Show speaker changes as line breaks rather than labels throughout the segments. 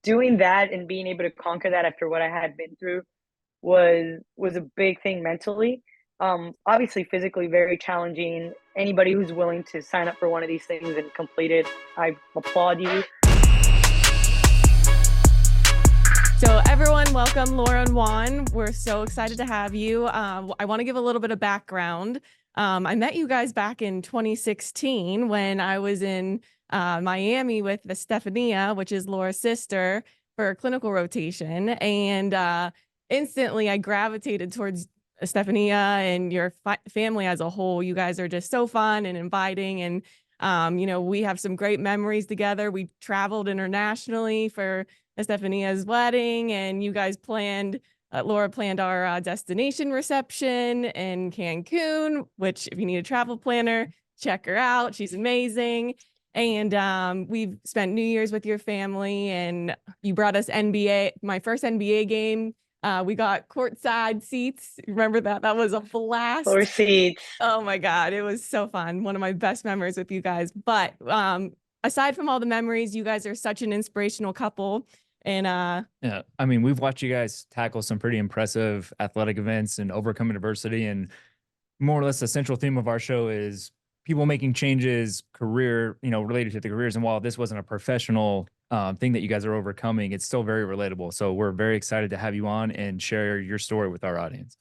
doing that and being able to conquer that after what I had been through was a big thing mentally. Obviously physically very challenging. Anybody who's willing to sign up for one of these things and complete it, I applaud you.
So everyone, welcome Laura and Juan. We're so excited to have you. I want to give a little bit of background. I met you guys back in 2016 when I was in Miami with Estefania, which is Laura's sister, for a clinical rotation. And instantly I gravitated towards Estefania and your family as a whole. You guys are just so fun and inviting. And, we have some great memories together. We traveled internationally for Estefania's wedding, and you guys Laura planned our destination reception in Cancun, which if you need a travel planner, check her out. She's amazing. And we've spent New Year's with your family, and you brought us my first NBA game. We got courtside seats. Remember that? That was a blast.
Floor seats.
Oh my God, it was so fun. One of my best memories with you guys. But aside from all the memories, you guys are such an inspirational couple. And
yeah, I mean, we've watched you guys tackle some pretty impressive athletic events and overcome adversity. And more or less the central theme of our show is people making changes, related to the careers. And while this wasn't a professional thing that you guys are overcoming, it's still very relatable. So we're very excited to have you on and share your story with our audience.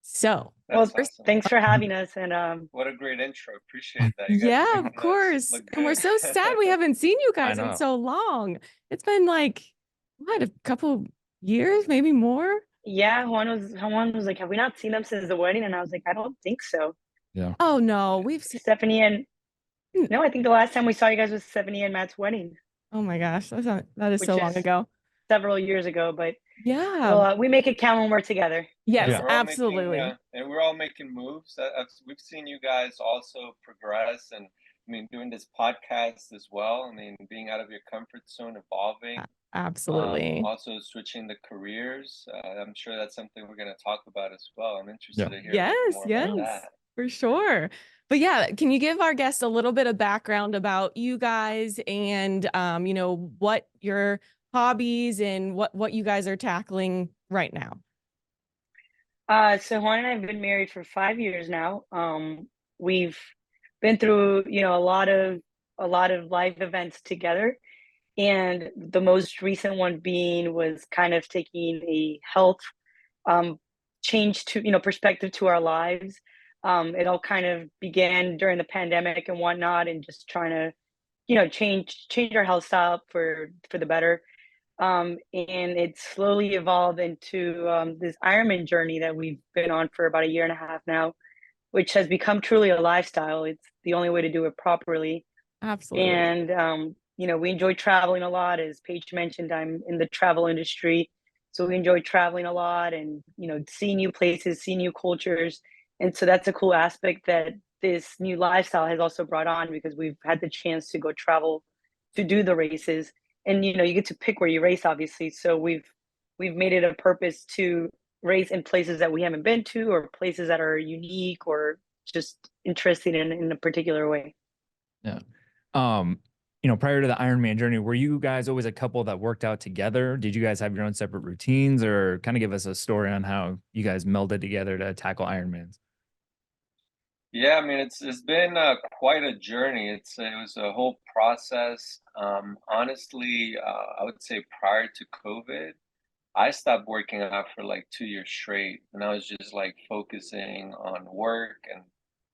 So,
well, first, awesome. Thanks for having us. And
what a great intro. Appreciate that.
Yeah, of course. And we're so sad we haven't seen you guys in so long. It's been like, what, a couple years, maybe more?
Yeah, Juan was like, have we not seen them since the wedding? And I was like, I don't think so.
Yeah.
Oh no, we've seen
Stephanie and no, I think the last time we saw you guys was Stephanie and Matt's wedding.
Oh my gosh, that is so long ago.
Several years ago, but
yeah,
well, we make it count when we're together.
Yes, yeah. Absolutely.
And we're all making moves. We've seen you guys also progress, and I mean, doing this podcast as well. I mean, being out of your comfort zone, evolving.
Absolutely.
Also switching the careers. I'm sure that's something we're going to talk about as well. I'm interested to hear more about that.
For sure. But yeah, can you give our guests a little bit of background about you guys and, what your hobbies and what you guys are tackling right now?
So Juan and I have been married for 5 years now. We've been through, a lot of life events together. And the most recent one was kind of taking a health change to, perspective to our lives. It all kind of began during the pandemic and whatnot, and just trying to, change our health style for the better. And it slowly evolved into this Ironman journey that we've been on for about 1.5 years now, which has become truly a lifestyle. It's the only way to do it properly.
Absolutely.
And we enjoy traveling a lot. As Paige mentioned, I'm in the travel industry, so we enjoy traveling a lot and seeing new places, seeing new cultures. And so that's a cool aspect that this new lifestyle has also brought on, because we've had the chance to go travel to do the races. And you get to pick where you race, obviously. So we've made it a purpose to race in places that we haven't been to, or places that are unique or just interesting in a particular way.
Yeah. Prior to the Ironman journey, were you guys always a couple that worked out together? Did you guys have your own separate routines, or kind of give us a story on how you guys melded together to tackle Ironmans?
Yeah, I mean, it's been quite a journey. It was a whole process. Honestly, I would say prior to COVID, I stopped working out for like 2 years straight, and I was just like focusing on work and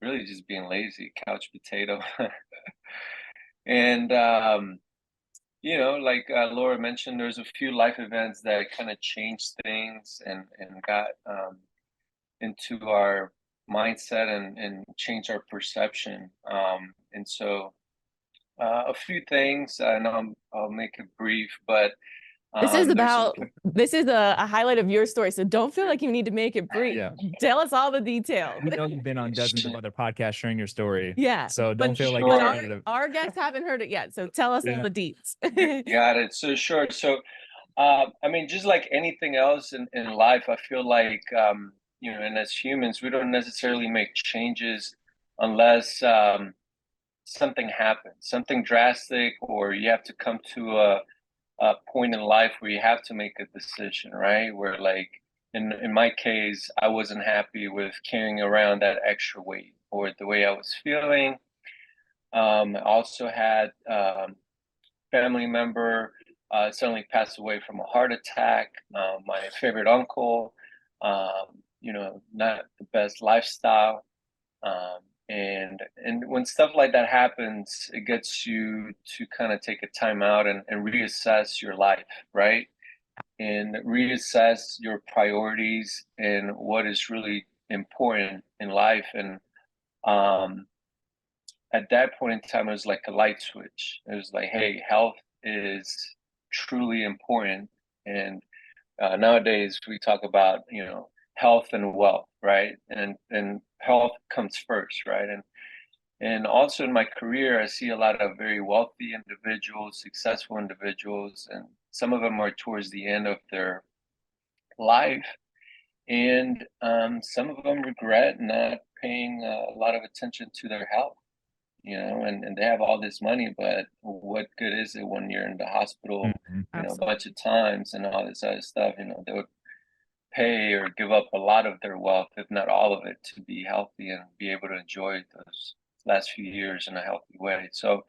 really just being lazy, couch potato. And like Laura mentioned, there's a few life events that kind of changed things and got into our mindset and change our perception. And so a few things, and I'll make it brief, but
this is a highlight of your story, so don't feel like you need to make it brief. Yeah. Tell us all the details.
We know you've been on dozens of other podcasts sharing your story.
Yeah.
So don't feel like
our guests haven't heard it yet. So tell us all the deets.
Got it. So sure. So I mean, just like anything else in life, I feel like and as humans, we don't necessarily make changes unless something happens, something drastic, or you have to come to a point in life where you have to make a decision, right? Where like in my case, I wasn't happy with carrying around that extra weight or the way I was feeling. I also had family member suddenly passed away from a heart attack. My favorite uncle, not the best lifestyle. And when stuff like that happens, it gets you to kind of take a time out and reassess your life, right? And reassess your priorities and what is really important in life. And um, at that point in time, it was like a light switch. It was like, hey, health is truly important. And nowadays we talk about, health and wealth, right? And health comes first, right? And also in my career, I see a lot of very wealthy individuals, successful individuals, and some of them are towards the end of their life. And some of them regret not paying a lot of attention to their health, and they have all this money, but what good is it when you're in the hospital, a bunch of times and all this other stuff, they would pay or give up a lot of their wealth, if not all of it, to be healthy and be able to enjoy those last few years in a healthy way. So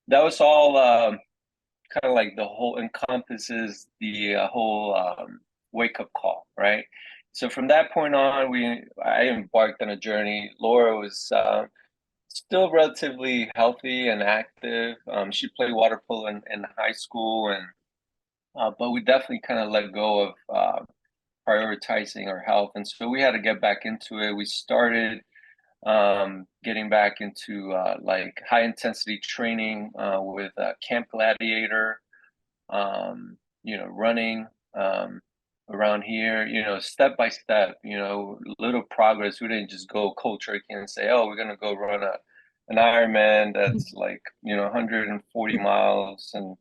that was all kind of like the whole encompasses the whole wake up call, right? So from that point on, I embarked on a journey. Laura was still relatively healthy and active. She played water polo in high school, and but we definitely kind of let go of prioritizing our health, and so we had to get back into it. We started getting back into like high intensity training with Camp Gladiator, running around here, step by step, little progress. We didn't just go cold turkey and say, oh, we're going to go run an Ironman that's like, 140 miles and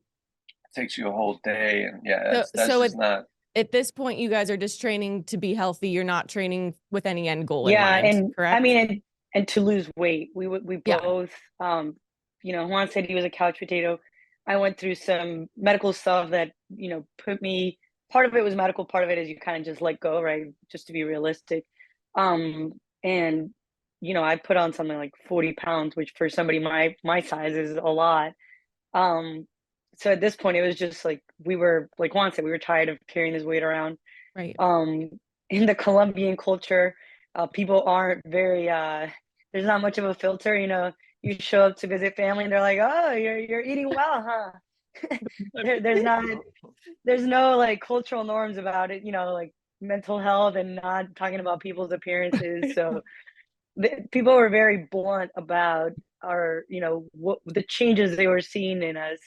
takes you a whole day. And yeah, that's just not.
At this point, you guys are just training to be healthy. You're not training with any end goal in
Yeah,
mind,
and
correct?
I mean, and to lose weight. We both, Juan said he was a couch potato. I went through some medical stuff that, put me, part of it was medical, part of it is you kind of just let go, right? Just to be realistic. And, I put on something like 40 pounds, which for somebody my size is a lot. So at this point, it was just like, we were, like Juan said, we were tired of carrying this weight around.
Right.
In the Colombian culture, people aren't very, there's not much of a filter, you show up to visit family and they're like, oh, you're eating well, huh? There's no like cultural norms about it, like mental health and not talking about people's appearances. So people were very blunt about our, what the changes they were seeing in us.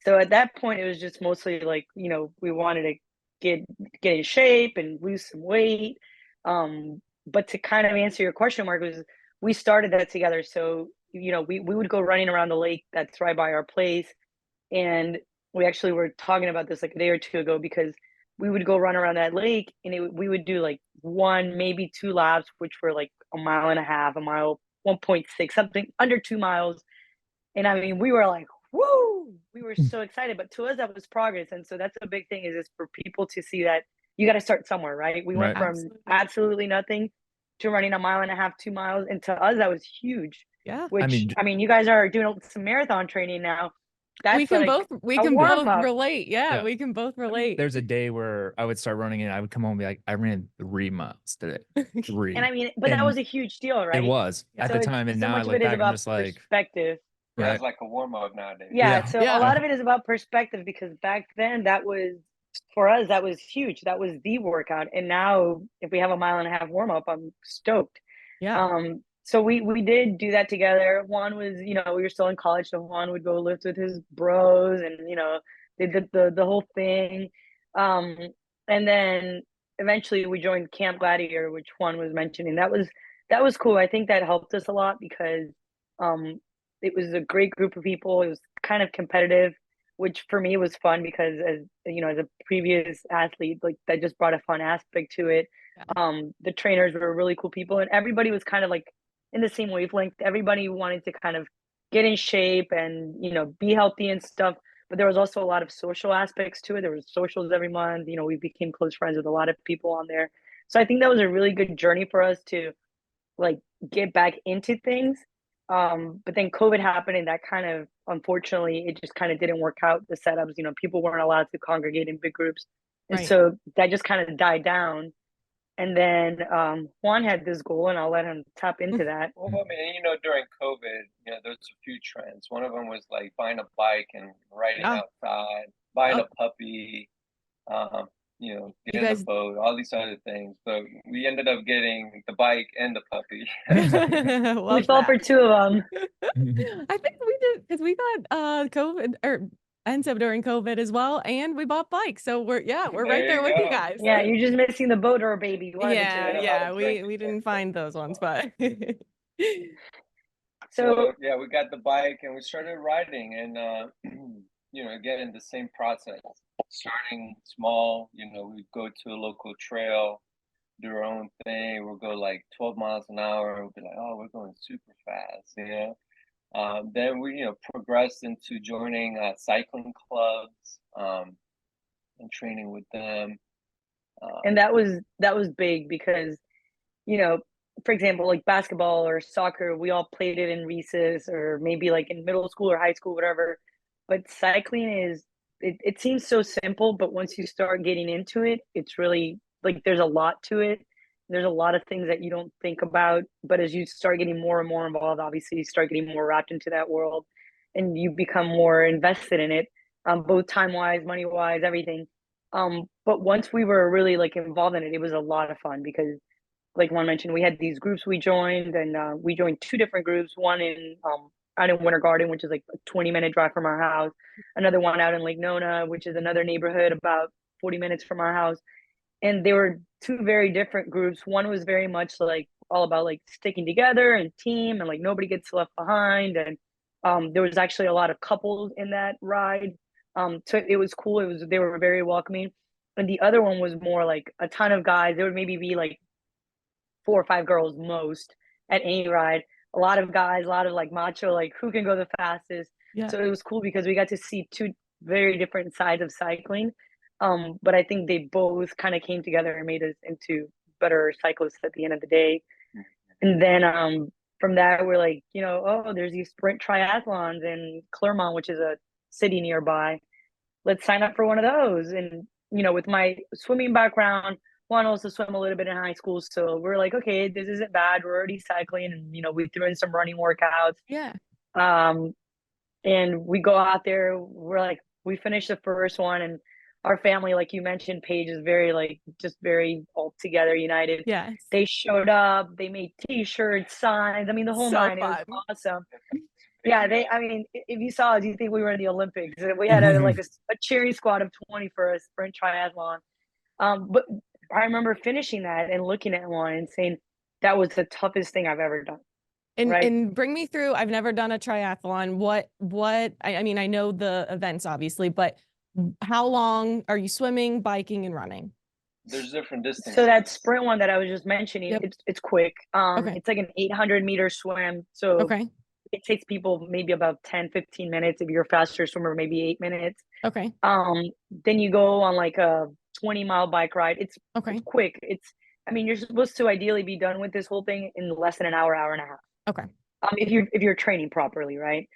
So at that point, it was just mostly like, we wanted to get in shape and lose some weight. But to kind of answer your question, Mark, was we started that together. So, we would go running around the lake that's right by our place. And we actually were talking about this like a day or two ago, because we would go run around that lake and we would do like one, maybe two laps, which were like a mile and a half, a mile, 1.6, something under 2 miles. And I mean, we were like, woo, we were so excited. But to us, that was progress. And so that's a big thing, is for people to see that you got to start somewhere, right? We went from absolutely nothing to running a mile and a half, 2 miles. And to us, that was huge.
Yeah.
Which, I mean, you guys are doing some marathon training now. That's
we can both relate. Yeah, we can both relate.
There's a day where I would start running and I would come home and be like, I ran 3 miles today. 3.
And I mean, but that was a huge deal, right?
It was at the time. And now I look back, I'm just like,
perspective.
Yeah, it's like a warm-up nowadays.
Yeah, so a lot of it is about perspective, because back then that was, for us, that was huge. That was the workout. And now if we have a mile and a half warm-up, I'm stoked.
Yeah.
So we did do that together. Juan was, we were still in college, so Juan would go lift with his bros and, did the whole thing. And then eventually we joined Camp Gladiator, which Juan was mentioning. That was cool. I think that helped us a lot, because it was a great group of people. It was kind of competitive, which for me was fun, because as a previous athlete, like that just brought a fun aspect to it. The trainers were really cool people, and everybody was kind of like in the same wavelength. Everybody wanted to kind of get in shape and, you know, be healthy and stuff. But there was also a lot of social aspects to it. There was socials every month. You know, we became close friends with a lot of people on there. So I think that was a really good journey for us to like get back into things. But then COVID happened, and that kind of, unfortunately, it just kind of didn't work out. The setups, you know, people weren't allowed to congregate in big groups, and
Right.
so that just kind of died down. And then Juan had this goal, and I'll let him tap into that.
Well, I mean, you know, during COVID, you know, there's a few trends. One of them was like buying a bike and riding
Yeah.
outside, buying
Oh.
a puppy, um, you know,
You
getting
guys-
a boat, all these other things. But we ended up getting the bike and the puppy.
We
Love
fell
that.
for two of them.
I think we did because we got COVID or ends up during COVID as well, and we bought bikes. So we're
There
right there
you
with you
go.
guys.
Yeah, you're just missing the boat or a baby. One of the
Yeah,
two.
Yeah,
yeah.
how to
We
drink.
we didn't find those ones, but
So
So yeah, we got the bike and we started riding, and you know, again, the same process. Starting small, you know, we'd go to a local trail, do our own thing. We'll go like 12 miles an hour. We'll be like, oh, we're going super fast, you know. Then we, you know, progressed into joining cycling clubs and training with them.
and that was big because, you know, for example, like basketball or soccer, we all played it in recess or maybe like in middle school or high school, whatever. But cycling is, it seems so simple, but once you start getting into it, it's really like there's a lot to it. There's a lot of things that you don't think about, but as you start getting more and more involved, obviously you start getting more wrapped into that world, and you become more invested in it, both time wise, money wise, everything. But once we were really like involved in it, it was a lot of fun because like Juan mentioned, we had these groups we joined, and we joined two different groups. One in out in Winter Garden, which is like a 20-minute drive from our house. Another one out in Lake Nona, which is another neighborhood about 40 minutes from our house. And they were two very different groups. One was very much like all about like sticking together and team, and like nobody gets left behind. And there was actually a lot of couples in that ride. So it was cool. They were very welcoming. And the other one was more like a ton of guys. There would maybe be like 4 or 5 girls most at any ride. A lot of guys, a lot of like macho, like who can go the fastest.
yeah.
So it was cool because we got to see two very different sides of cycling. But I think they both kind of came together and made us into better cyclists at the end of the day. And then from that, we're like, you know, oh, there's these sprint triathlons in Clermont, which is a city nearby. Let's sign up for one of those. And, you know, with my swimming background, Juan also swam a little bit in high school. So we're like, okay, this isn't bad. We're already cycling. And, you know, we threw in some running workouts.
Yeah.
And we go out there. We're like, we finished the first one. And our family, like you mentioned, Paige is very, like, just very all together, united.
Yes.
They showed up. They made T-shirts, signs. I mean, the whole
So
nine. It
fun.
was awesome. Yeah, I mean, if you saw us, you think we were in the Olympics. We had a cheering squad of 20 for a sprint triathlon. But I remember finishing that and looking at one and saying that was the toughest thing I've ever done.
And
Right.
and bring me through. I've never done a triathlon. What I mean, I know the events obviously, but how long are you swimming, biking, and running?
There's different distances.
So that sprint one that I was just mentioning,
Yep.
it's quick.
Okay.
It's like an 800-meter swim. So
Okay.
it takes people maybe about 10, 15 minutes. If you're a faster swimmer, maybe 8 minutes.
Okay.
Then you go on like a 20-mile bike ride. It's
Okay.
quick. I mean, you're supposed to ideally be done with this whole thing in less than an hour, hour and a half.
Okay.
If you're training properly, right?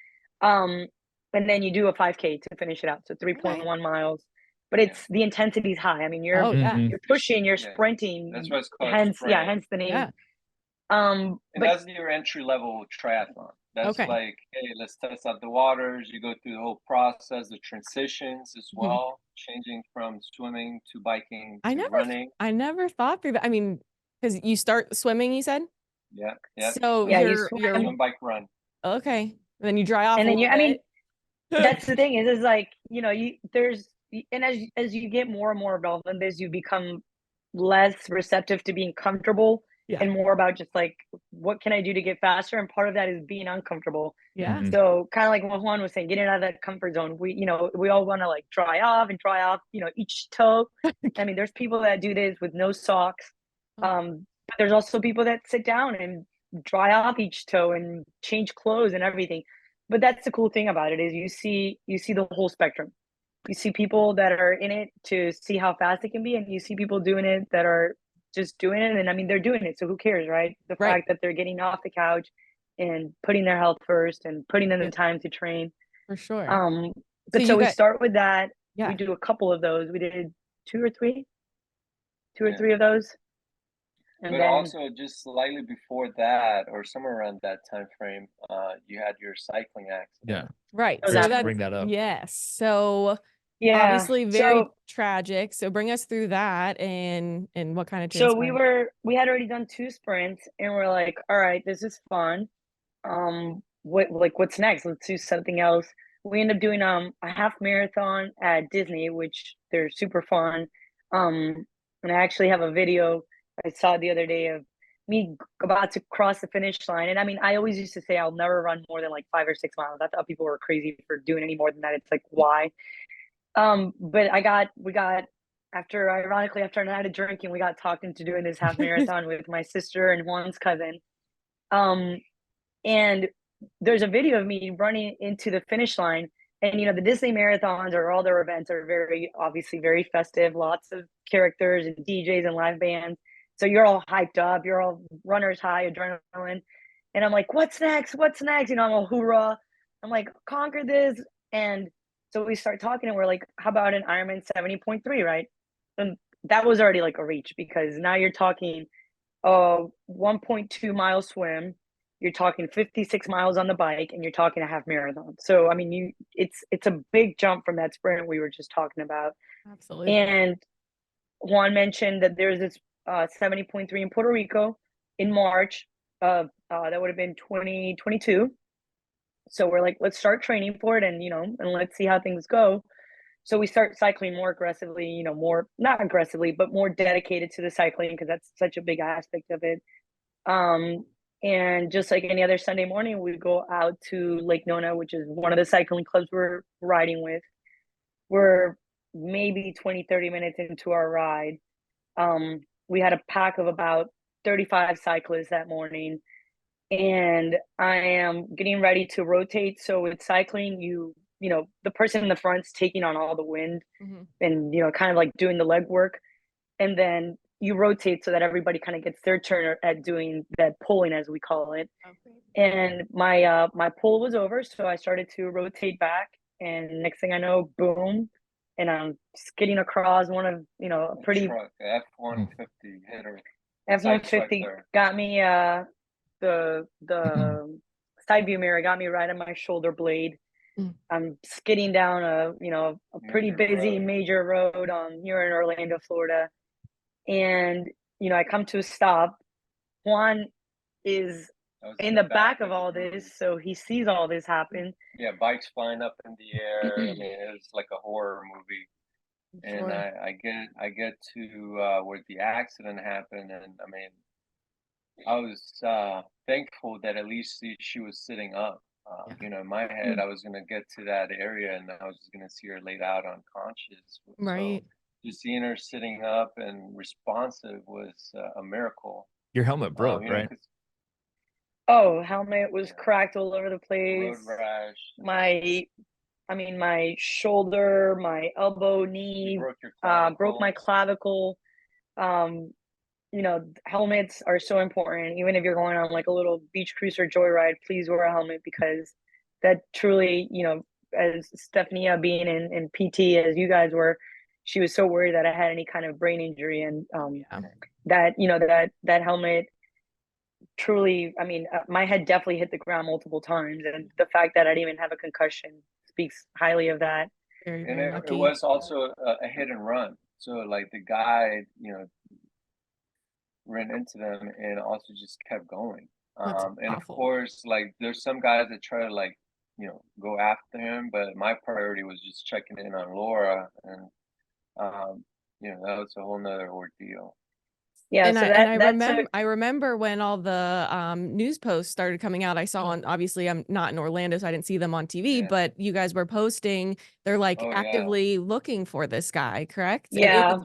And then you do a 5K to finish it out. So 3.1 miles. But the intensity's high. I mean,
Oh yeah.
you're pushing, you're
Yeah.
sprinting.
That's why it's called
Hence
sprint.
the name.
Yeah.
And
But
that's your entry level triathlon. That's
Okay.
like, hey, let's test out the waters. You go through the whole process, the transitions as
Mhm.
well, changing from swimming to biking
I
to
never
running.
I never thought through that. I mean, because you start swimming, you said?
Yeah, yeah.
So
Yeah, you
you're
swim.
Swim, bike, run.
okay. Then you dry off
and
a
then
little
I mean,
bit.
that's the thing is like, you know, and as you get more and more involved in this, you become less receptive to being comfortable
Yeah.
and more about just like, what can I do to get faster? And part of that is being uncomfortable.
Yeah.
Mhm.
So kind of like what Juan was saying, getting out of that comfort zone. We all want to like dry off, you know, each toe. I mean, there's people that do this with no socks. But there's also people that sit down and dry off each toe and change clothes and everything. but that's the cool thing about it is you see the whole spectrum. You see people that are in it to see how fast it can be, and you see people doing it that are just doing it. And I mean, they're doing it, so who cares, right? The
Right.
fact that they're getting off the couch and putting their health first and putting in the time to train.
For sure.
But
So
so
you
we
got,
start with that.
yeah,
We do a couple of those. We did two or three
Yeah.
of those. And
But
then
also just slightly before that, or somewhere around that time frame, you had your cycling accident.
right.
Oh,
So
that-
that's,
bring that up.
yes. So
yeah,
obviously very
so
tragic. So bring us through that and what kind of transpired.
we had already done two sprints, and we're like, all right, this is fun. What's next? Let's do something else. We end up doing a half marathon at Disney, which they're super fun. And I actually have a video I saw the other day of me about to cross the finish line. And I mean, I always used to say I'll never run more than like 5 or 6 miles. I thought people were crazy for doing any more than that. It's like, why? But we got ironically after a night of drinking, we got talked into doing this half marathon with my sister and Juan's cousin. And there's a video of me running into the finish line. And the Disney marathons or all their events are very obviously very festive, lots of characters and DJs and live bands. So you're all hyped up, you're all runner's high, adrenaline. And I'm like, what's next? What's next? I'm all hoorah. I'm like, conquer this. And so we start talking and we're like, how about an Ironman 70.3, right? And that was already like a reach because now you're talking 1.2 mile swim, you're talking 56 miles on the bike, and you're talking a half marathon. So I mean, it's a big jump from that sprint we were just talking about.
Absolutely.
And Juan mentioned that there's this 70.3 in Puerto Rico in March of that would have been 2022. So we're like, let's start training for it, and and let's see how things go. So we start cycling more aggressively, more not aggressively, but more dedicated to the cycling because that's such a big aspect of it. And just like any other Sunday morning, we go out to Lake Nona, which is one of the cycling clubs we're riding with. We're maybe 20, 30 minutes into our ride. We had a pack of about 35 cyclists that morning, and I am getting ready to rotate. So with cycling, the person in the front's taking on all the wind and, kind of like doing the leg work. And then you rotate so that everybody kind of gets their turn at doing that pulling, as we call it. Okay. And my pull was over, so I started to rotate back, and next thing I know, boom, and I'm skidding across one of a pretty
truck, F-150 hitter.
F-150 got me the side view mirror got me right on my shoulder blade. I'm skidding down a pretty busy major road here in Orlando, Florida. And, I come to a stop. Juan is in the back of all this, so he sees all this happen.
Yeah, bikes flying up in the air. I mean, it's like a horror movie. And I get to where the accident happened, and I mean, I was thankful that at least she was sitting up. In my head, I was gonna get to that area, and I was just gonna see her laid out unconscious.
Right.
So just seeing her sitting up and responsive was a miracle.
Your helmet broke, right?
Helmet was cracked all over the place.
Road rash.
My shoulder, my elbow, knee, broke my clavicle. Helmets are so important. Even if you're going on like a little beach cruise or joyride, please wear a helmet because that truly, as Stephania being in PT as you guys were, she was so worried that I had any kind of brain injury, and that helmet truly, I mean, my head definitely hit the ground multiple times, and the fact that I didn't even have a concussion speaks highly of that.
Very,
and
very
it was also a hit and run. So like the guy, ran into them and also just kept going. And of course, like there's some guys that try to like, go after him, but my priority was just checking in on Laura, and that was a whole nother ordeal.
Yeah,
and
so
I remember when all the news posts started coming out. I saw obviously I'm not in Orlando, so I didn't see them on TV, but you guys were posting. They're like actively looking for this guy, correct?
Yeah.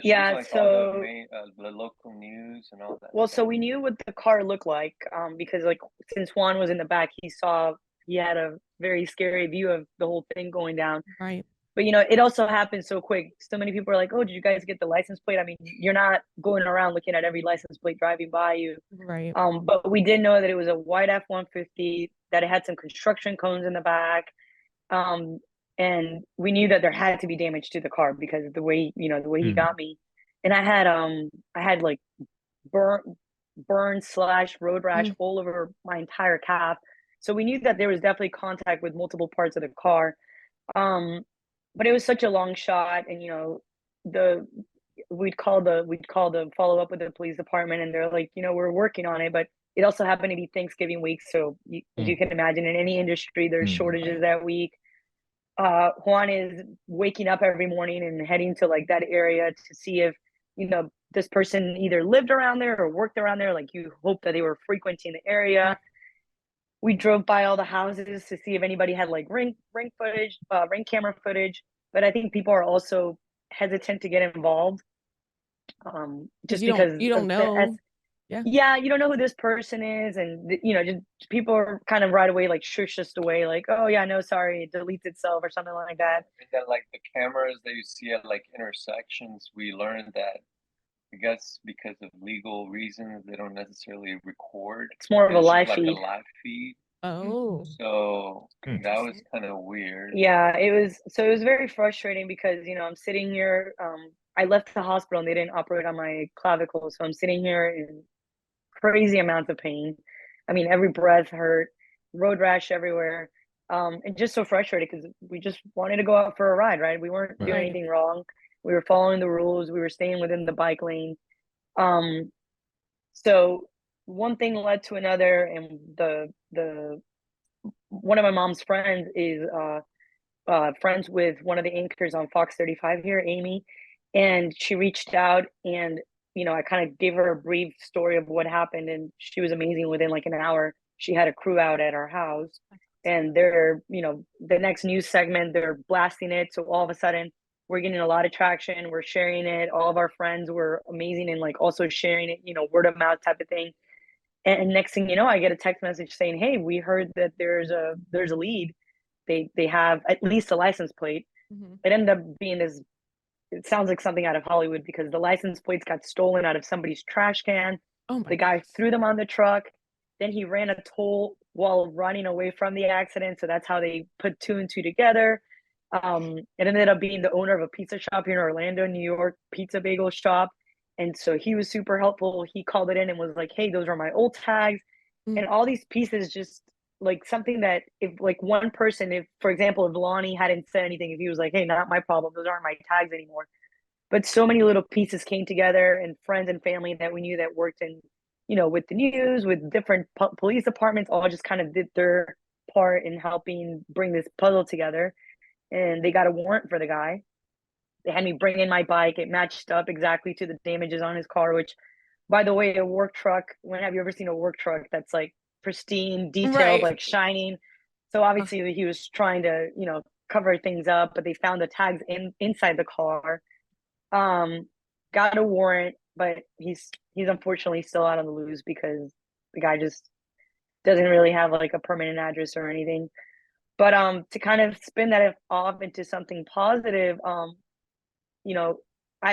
Yeah, like all the local news and all that.
Well, so we knew what the car looked like, because like since Juan was in the back, he saw he had a very scary view of the whole thing going down.
Right.
But it also happened so quick. So many people are like, "Oh, did you guys get the license plate?" I mean, you're not going around looking at every license plate driving by you.
Right.
But we did know that it was a white F-150, that it had some construction cones in the back. And we knew that there had to be damage to the car because of the way he got me. And I had like burn / road rash all over my entire calf. So we knew that there was definitely contact with multiple parts of the car. But it was such a long shot, and we'd call the follow up with the police department, and they're like, we're working on it. But it also happened to be Thanksgiving week, so as you can imagine, in any industry, there's shortages that week. Juan is waking up every morning and heading to like that area to see if this person either lived around there or worked around there. Like, you hope that they were frequenting the area. We drove by all the houses to see if anybody had like ring camera footage, but I think people are also hesitant to get involved, just because
you don't know.
Yeah, you don't know who this person is, and just people are kind of right away like shush us away, like, oh yeah, no, sorry, it deletes itself or something like that.
And then like the cameras that you see at like intersections, we learned that, I guess because of legal reasons, they don't necessarily record.
It's more of a live
like
feed.
a live feed.
Oh.
So that was kind of weird.
Yeah, it was very frustrating because I'm sitting here. I left the hospital and they didn't operate on my clavicle, so I'm sitting here in crazy amounts of pain. I mean, every breath hurt, road rash everywhere, and just so frustrated because we just wanted to go out for a ride, right? We weren't doing anything wrong. We were following the rules. We were staying within the bike lane. So one thing led to another, and the one of my mom's friends is friends with one of the anchors on Fox 35 here, Amy, and she reached out, and I kind of gave her a brief story of what happened, and she was amazing. Within like an hour, she had a crew out at our house, and they're the next news segment, they're blasting it. So all of a sudden, we're getting a lot of traction. We're sharing it. All of our friends were amazing and like also sharing it, word of mouth type of thing. And next thing you know, I get a text message saying, "Hey, we heard that there's a lead. They have at least a license plate." It ended up being this. It sounds like something out of Hollywood because the license plates got stolen out of somebody's trash can. The guy threw them on the truck. Then he ran a toll while running away from the accident. So that's how they put two and two together. It ended up being the owner of a pizza shop here in Orlando, New York, pizza bagel shop. And so he was super helpful. He called it in and was like, "Hey, those are my old tags." And all these pieces, just like something that if like one person, if for example, if Lonnie hadn't said anything, if he was like, "Hey, not my problem, those aren't my tags anymore." But so many little pieces came together, and friends and family that we knew that worked in, with the news, with different police departments, all just kind of did their part in helping bring this puzzle together. And they got a warrant for the guy. They had me bring in my bike. It matched up exactly to the damages on his car, which, by the way, a work truck, when have you ever seen a work truck that's like pristine, detailed, like shining? So obviously he was trying to, cover things up, but they found the tags inside the car. Got a warrant, but he's unfortunately still out on the loose because the guy just doesn't really have like a permanent address or anything. But to kind of spin that off into something positive, my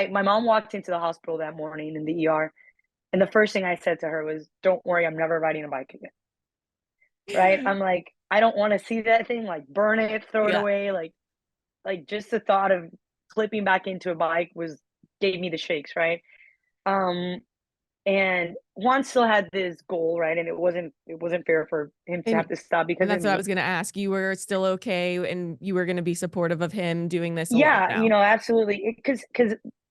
mom walked into the hospital that morning in the ER, and the first thing I said to her was, "Don't worry, I'm never riding a bike again." Right? I'm like, I don't want to see that thing, like burn it, throw it away. Like just the thought of flipping back into a bike gave me the shakes, right? And Juan still had this goal, right? And it wasn't fair for him to have to stop because
that's what I was going to ask. You were still okay, and you were going to be supportive of him doing this.
Yeah, absolutely. Because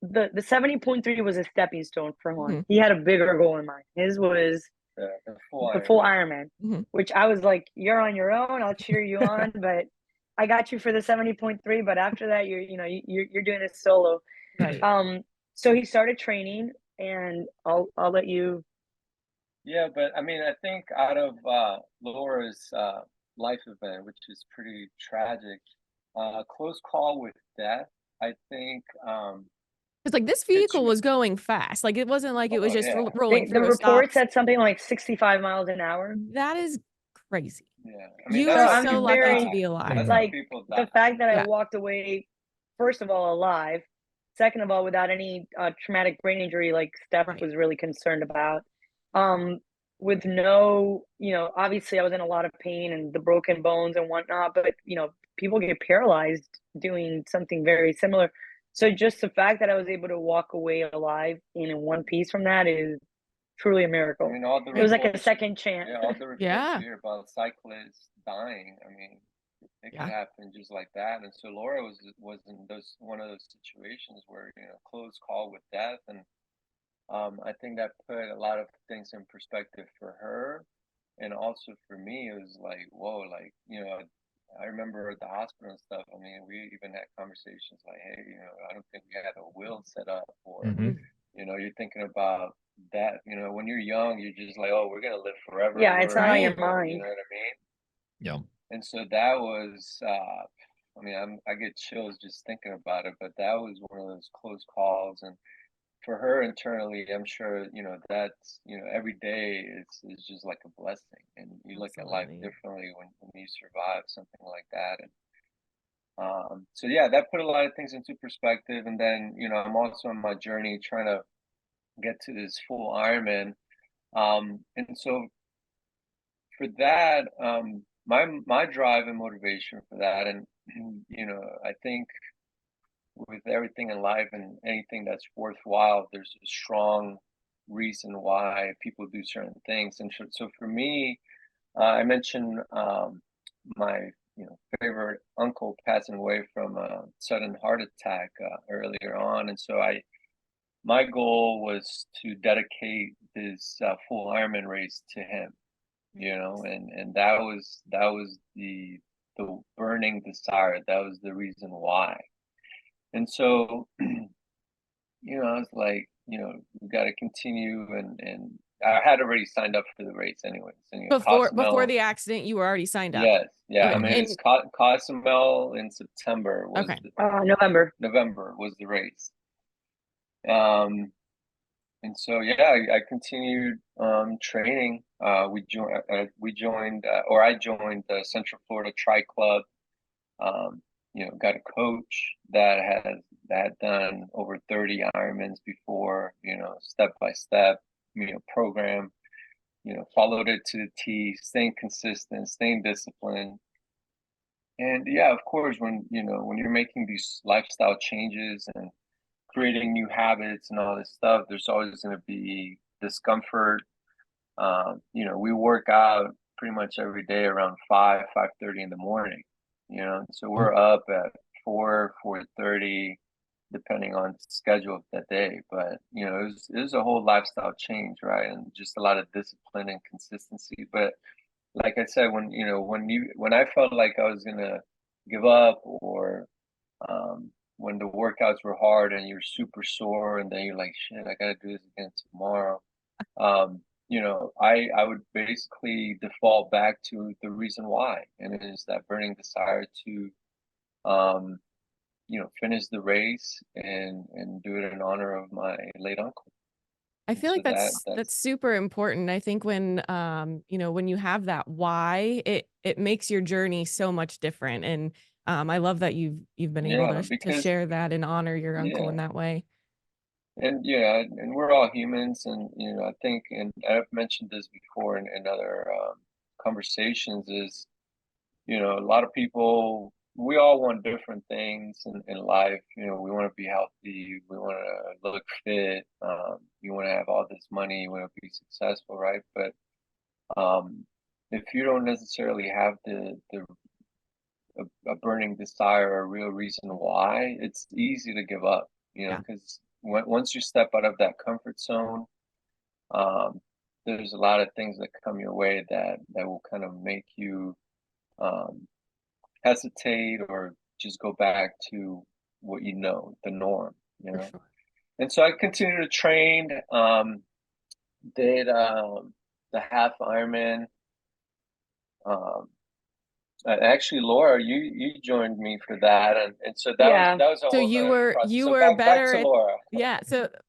the 70.3 was a stepping stone for Juan. He had a bigger goal in mind. His was the full Ironman, which I was like, "You're on your own. I'll cheer you on, but I got you for the 70.3. But after that, you're doing this solo."
Right.
So he started training, and I'll let you.
Yeah, but I mean, I think out of Laura's life event, which is pretty tragic, close call with death, I think.
It's like this vehicle was going fast. Like it wasn't like it was just rolling through.
The report said something like 65 miles an hour.
That is crazy.
Yeah, I mean,
You
that's
are
how
I'm
so
just
people
lucky to
very,
die.
be alive.
That's how
like,
people
the
die.
fact that I
Yeah.
walked away, first of all, alive, second of all, without any traumatic brain injury, like Steph
Right.
was really concerned about. Um, with no, obviously I was in a lot of pain and the broken bones and whatnot, but people get paralyzed doing something very similar. So just the fact that I was able to walk away alive and in one piece from that is truly a
I
miracle.
mean, all the
It was like a
reports,
second chance.
yeah, all the reports
Yeah.
you hear about cyclists dying. I mean, it could
Yeah.
happen just like that. And so Laura was in one of those situations where, close call with death. And I think that put a lot of things in perspective for her. And also for me, it was like, whoa, like, I remember at the hospital and stuff. I mean, we even had conversations like, hey, I don't think we had a will set up, or,
Mhm.
you're thinking about that, when you're young, you're just like, oh, we're going to live forever.
Yeah, it's
We're
not on your
immortal, you
mind.
know what I mean?
Yeah.
And so that was, I mean, I get chills just thinking about it, but that was one of those close calls. And for her internally, I'm sure, that's, every day is just like a blessing. And you look at life
Absolutely.
differently when you survive something like that. And so, yeah, that put a lot of things into perspective. And then, I'm also on my journey trying to get to this full Ironman. And so for that, my drive and motivation for that, and I think with everything in life and anything that's worthwhile, there's a strong reason why people do certain things. And so for me, I mentioned my favorite uncle passing away from a sudden heart attack earlier on, and so my goal was to dedicate this full Ironman race to him, and that was the burning desire. That was the reason why. And so, I was like, we got to continue, and I had already signed up for the race anyways. And
Before
Cozumel,
the accident, you were already signed up.
yes, yeah. I
Okay.
mean, it's
And
Cozumel in September
okay.
November.
November was the race. Um, and so yeah, I continued training. I joined the Central Florida Tri Club. Um, got a coach that had done over 30 Ironmans before, step by step, program, followed it to the T, staying consistent, staying disciplined. And yeah, of course, when you're making these lifestyle changes and creating new habits and all this stuff, there's always going to be discomfort. We work out pretty much every day around 5:30 in the morning, so we're up at 4:30, depending on the schedule of that day. But, it was a whole lifestyle change, right? And just a lot of discipline and consistency. But like I said, when I felt like I was gonna give up, or when the workouts were hard and you're super sore, and then you're like, shit, I gotta do this again tomorrow. I would basically default back to the reason why, and it is that burning desire to, um, finish the race and do it in honor of my late uncle.
I
And
feel
so
like that's super important. I think when when you have that why, it makes your journey so much different. And I love that you've been able
yeah,
to
because
share that and honor your uncle in
yeah,
that way.
and yeah, and we're all humans, and I think, and I've mentioned this before in other conversations, is a lot of people, we all want different things in life. We want to be healthy, we want to look fit, you want to have all this money, you want to be successful, right? But if you don't necessarily have a burning desire, a real reason why, it's easy to give up,
Yeah.
because once you step out of that comfort zone, um, there's a lot of things that come your way that will kind of make you um, hesitate, or just go back to what the norm,
For sure.
And so I continued to train, did the half Ironman, um, Actually, Laura, you joined me for that, and so
Yeah.
that was a
So
whole
you
other
were
process.
you
So
were
back
better
to
at,
Laura.
yeah.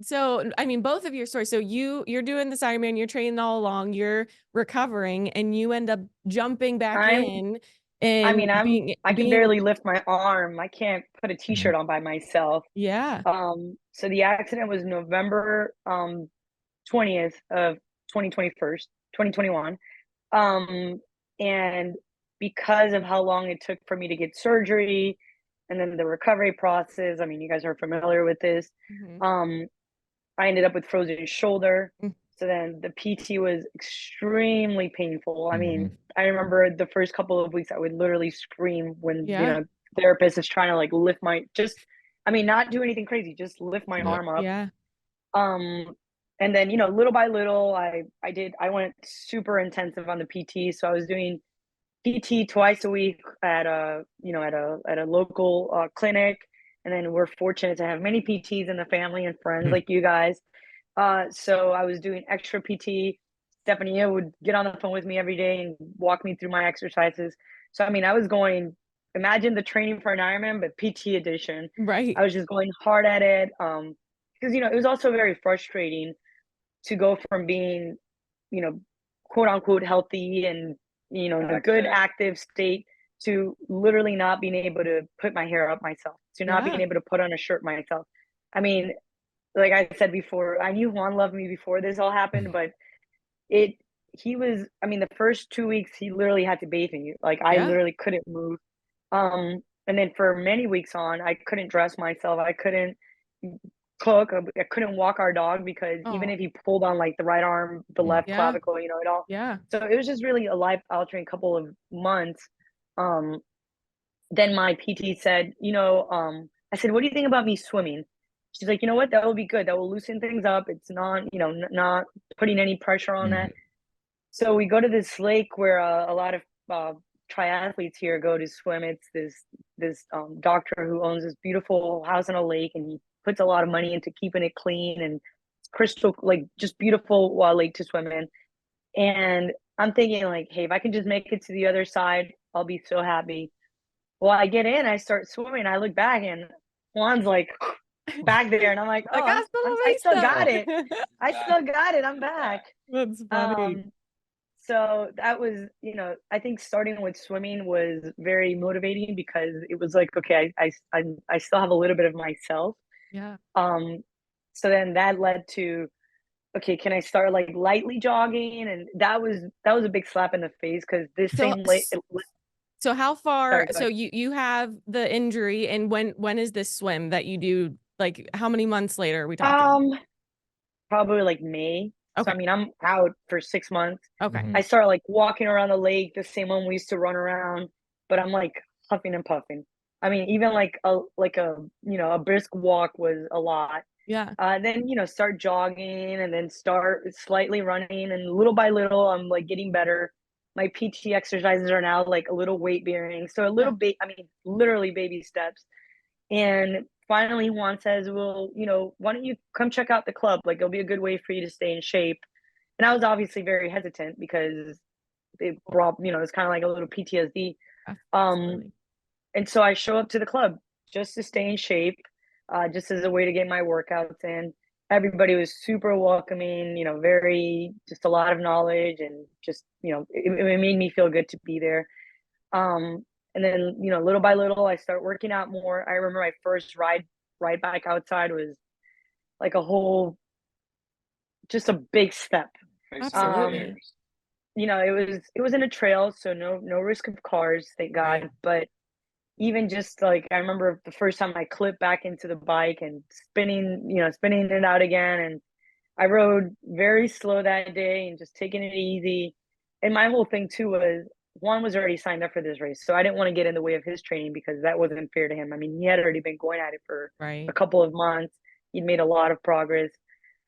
So I mean, both of your stories. So you're doing this Ironman, you're training all along, you're recovering, and you end up jumping back
I'm
in
I
and
mean, I can
being
barely lift my arm. I can't put a
Mhm.
t-shirt on by myself.
yeah.
So the accident was November 20th of 2021. Um, and because of how long it took for me to get surgery and then the recovery process, I mean, you guys are familiar with this.
Mhm.
Um, I ended up with frozen shoulder.
Mm.
So then the PT was extremely painful. I mean,
Mhm.
I remember the first couple of weeks I would literally scream when,
Yeah.
therapist is trying to like lift my just I mean, not do anything crazy, just lift my
Yep.
arm up.
Yeah.
Um and then, little by little I went super intensive on the PT. So I was doing PT twice a week at a local clinic, and then we're fortunate to have many PTs in the family and friends like you guys. So I was doing extra PT. Stephanie would get on the phone with me every day and walk me through my exercises. So I mean, I was going. Imagine the training for an Ironman, but PT edition.
Right.
I was just going hard at it. Because it was also very frustrating to go from being, you know, quote unquote healthy and, in a good active state to literally not being able to put my hair up myself, to not being
Yeah.
able to put on a shirt myself. I mean, like I said before, I knew Juan loved me before this all happened, but it, he was, I mean, the first 2 weeks, he literally had to bathe me. Like I
Yeah.
literally couldn't move. And then for many weeks on, I couldn't dress myself. I couldn't cook. I couldn't walk our dog because even
Oh.
if he pulled on like the right arm, the left
Yeah.
clavicle, it all.
Yeah.
So it was just really a life altering couple of months. Um, then my PT said, I said, what do you think about me swimming? She's like, you know what? That will be good. That will loosen things up. It's not, not putting any pressure on that.
Mhm.
So we go to this lake where a lot of uh, triathletes here go to swim. It's this doctor who owns this beautiful house on a lake, and he puts a lot of money into keeping it clean and it's crystal, like just beautiful lake to swim in. And I'm thinking like, hey, if I can just make it to the other side, I'll be so happy. Well, I get in, I start swimming, I look back, and Juan's like back there, and I'm like,
Like,
oh,
hasta
I still
la
got it.
vista.
I still got it. I'm
Yeah.
back.
That's funny.
Um, so that was, I think starting with swimming was very motivating because it was like, okay, I still have a little bit of myself.
Yeah.
Um, so then that led to, okay, can I start like lightly jogging? And that was a big slap in the face because this
So,
same late.
so how far,
Sorry, go
so
ahead.
you have the injury, and when is this swim that you do? Like, how many months later are we talking?
Um, Probably like May. So
Okay.
I mean, I'm out for 6 months.
Okay.
I
Mhm.
start like walking around the lake, the same one we used to run around, but I'm like huffing and puffing. I mean, even like a brisk walk was a lot.
Yeah.
Then start jogging and then start slightly running, and little by little I'm like getting better. My PT exercises are now like a little weight bearing, so a little
Yeah.
bit. I mean, literally baby steps. And finally, Juan says, "Well, why don't you come check out the club? Like, it'll be a good way for you to stay in shape." And I was obviously very hesitant because it brought, it's kind of like a little PTSD. Um,
Absolutely.
and so I show up to the club just to stay in shape, just as a way to get my workouts in. Everybody was super welcoming, very, just a lot of knowledge, and just, it made me feel good to be there. Um, and then, little by little, I start working out more. I remember my first ride back outside was like a whole, just a big step.
Face of your
Um,
Absolutely.
fears.
it was in a trail, so no risk of cars, thank
Right.
God. But even just like I remember the first time I clipped back into the bike and spinning it out again, and I rode very slow that day and just taking it easy. And my whole thing too was Juan was already signed up for this race, so I didn't want to get in the way of his training because that wasn't fair to him. I mean, he had already been going at it for a
Right.
couple of months. He'd made a lot of progress.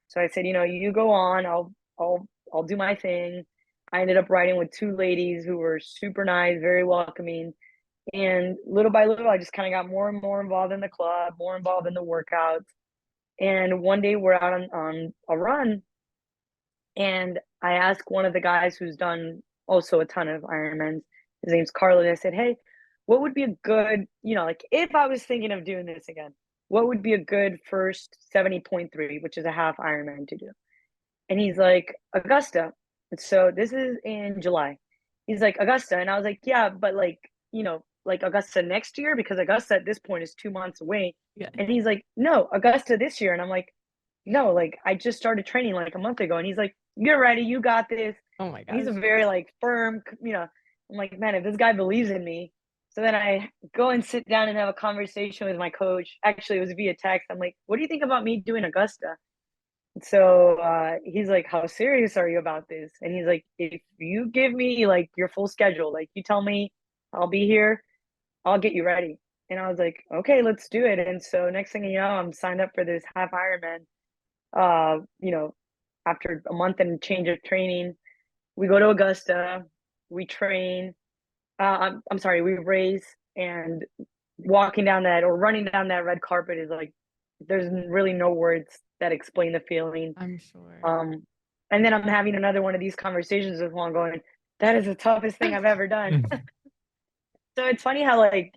So I said, you go on. I'll do my thing. I ended up riding with two ladies who were super nice, very welcoming. And little by little, I just kind of got more and more involved in the club, more involved in the workouts. And one day we're out on a run, and I asked one of the guys who's done also a ton of Ironmans. His name's Carl. And I said, hey, what would be a good, like if I was thinking of doing this again, what would be a good first 70.3, which is a half Ironman to do? And he's like, Augusta. And so this is in July. He's like, Augusta. And I was like, yeah, but like, like Augusta next year, because Augusta at this point is 2 months away.
Yeah.
And he's like, no, Augusta this year. And I'm like, no, like I just started training like a month ago. And he's like, you're ready. You got this.
Oh my
And he's a
gosh.
very like firm, I'm like, man, if this guy believes in me. So then I go and sit down and have a conversation with my coach. Actually, it was via text. I'm like, what do you think about me doing Augusta? So he's like, how serious are you about this? And he's like, if you give me like your full schedule, like you tell me I'll be here, I'll get you ready. And I was like, okay, let's do it. And so next thing you know, I'm signed up for this half Ironman. After a month and change of training, we go to Augusta, we train. I'm sorry, we race, and walking down that or running down that red carpet is like, there's really no words that explain the feeling.
I'm sure.
And then I'm having another one of these conversations with Juan going, that is the toughest thing I've ever done. So it's funny how like,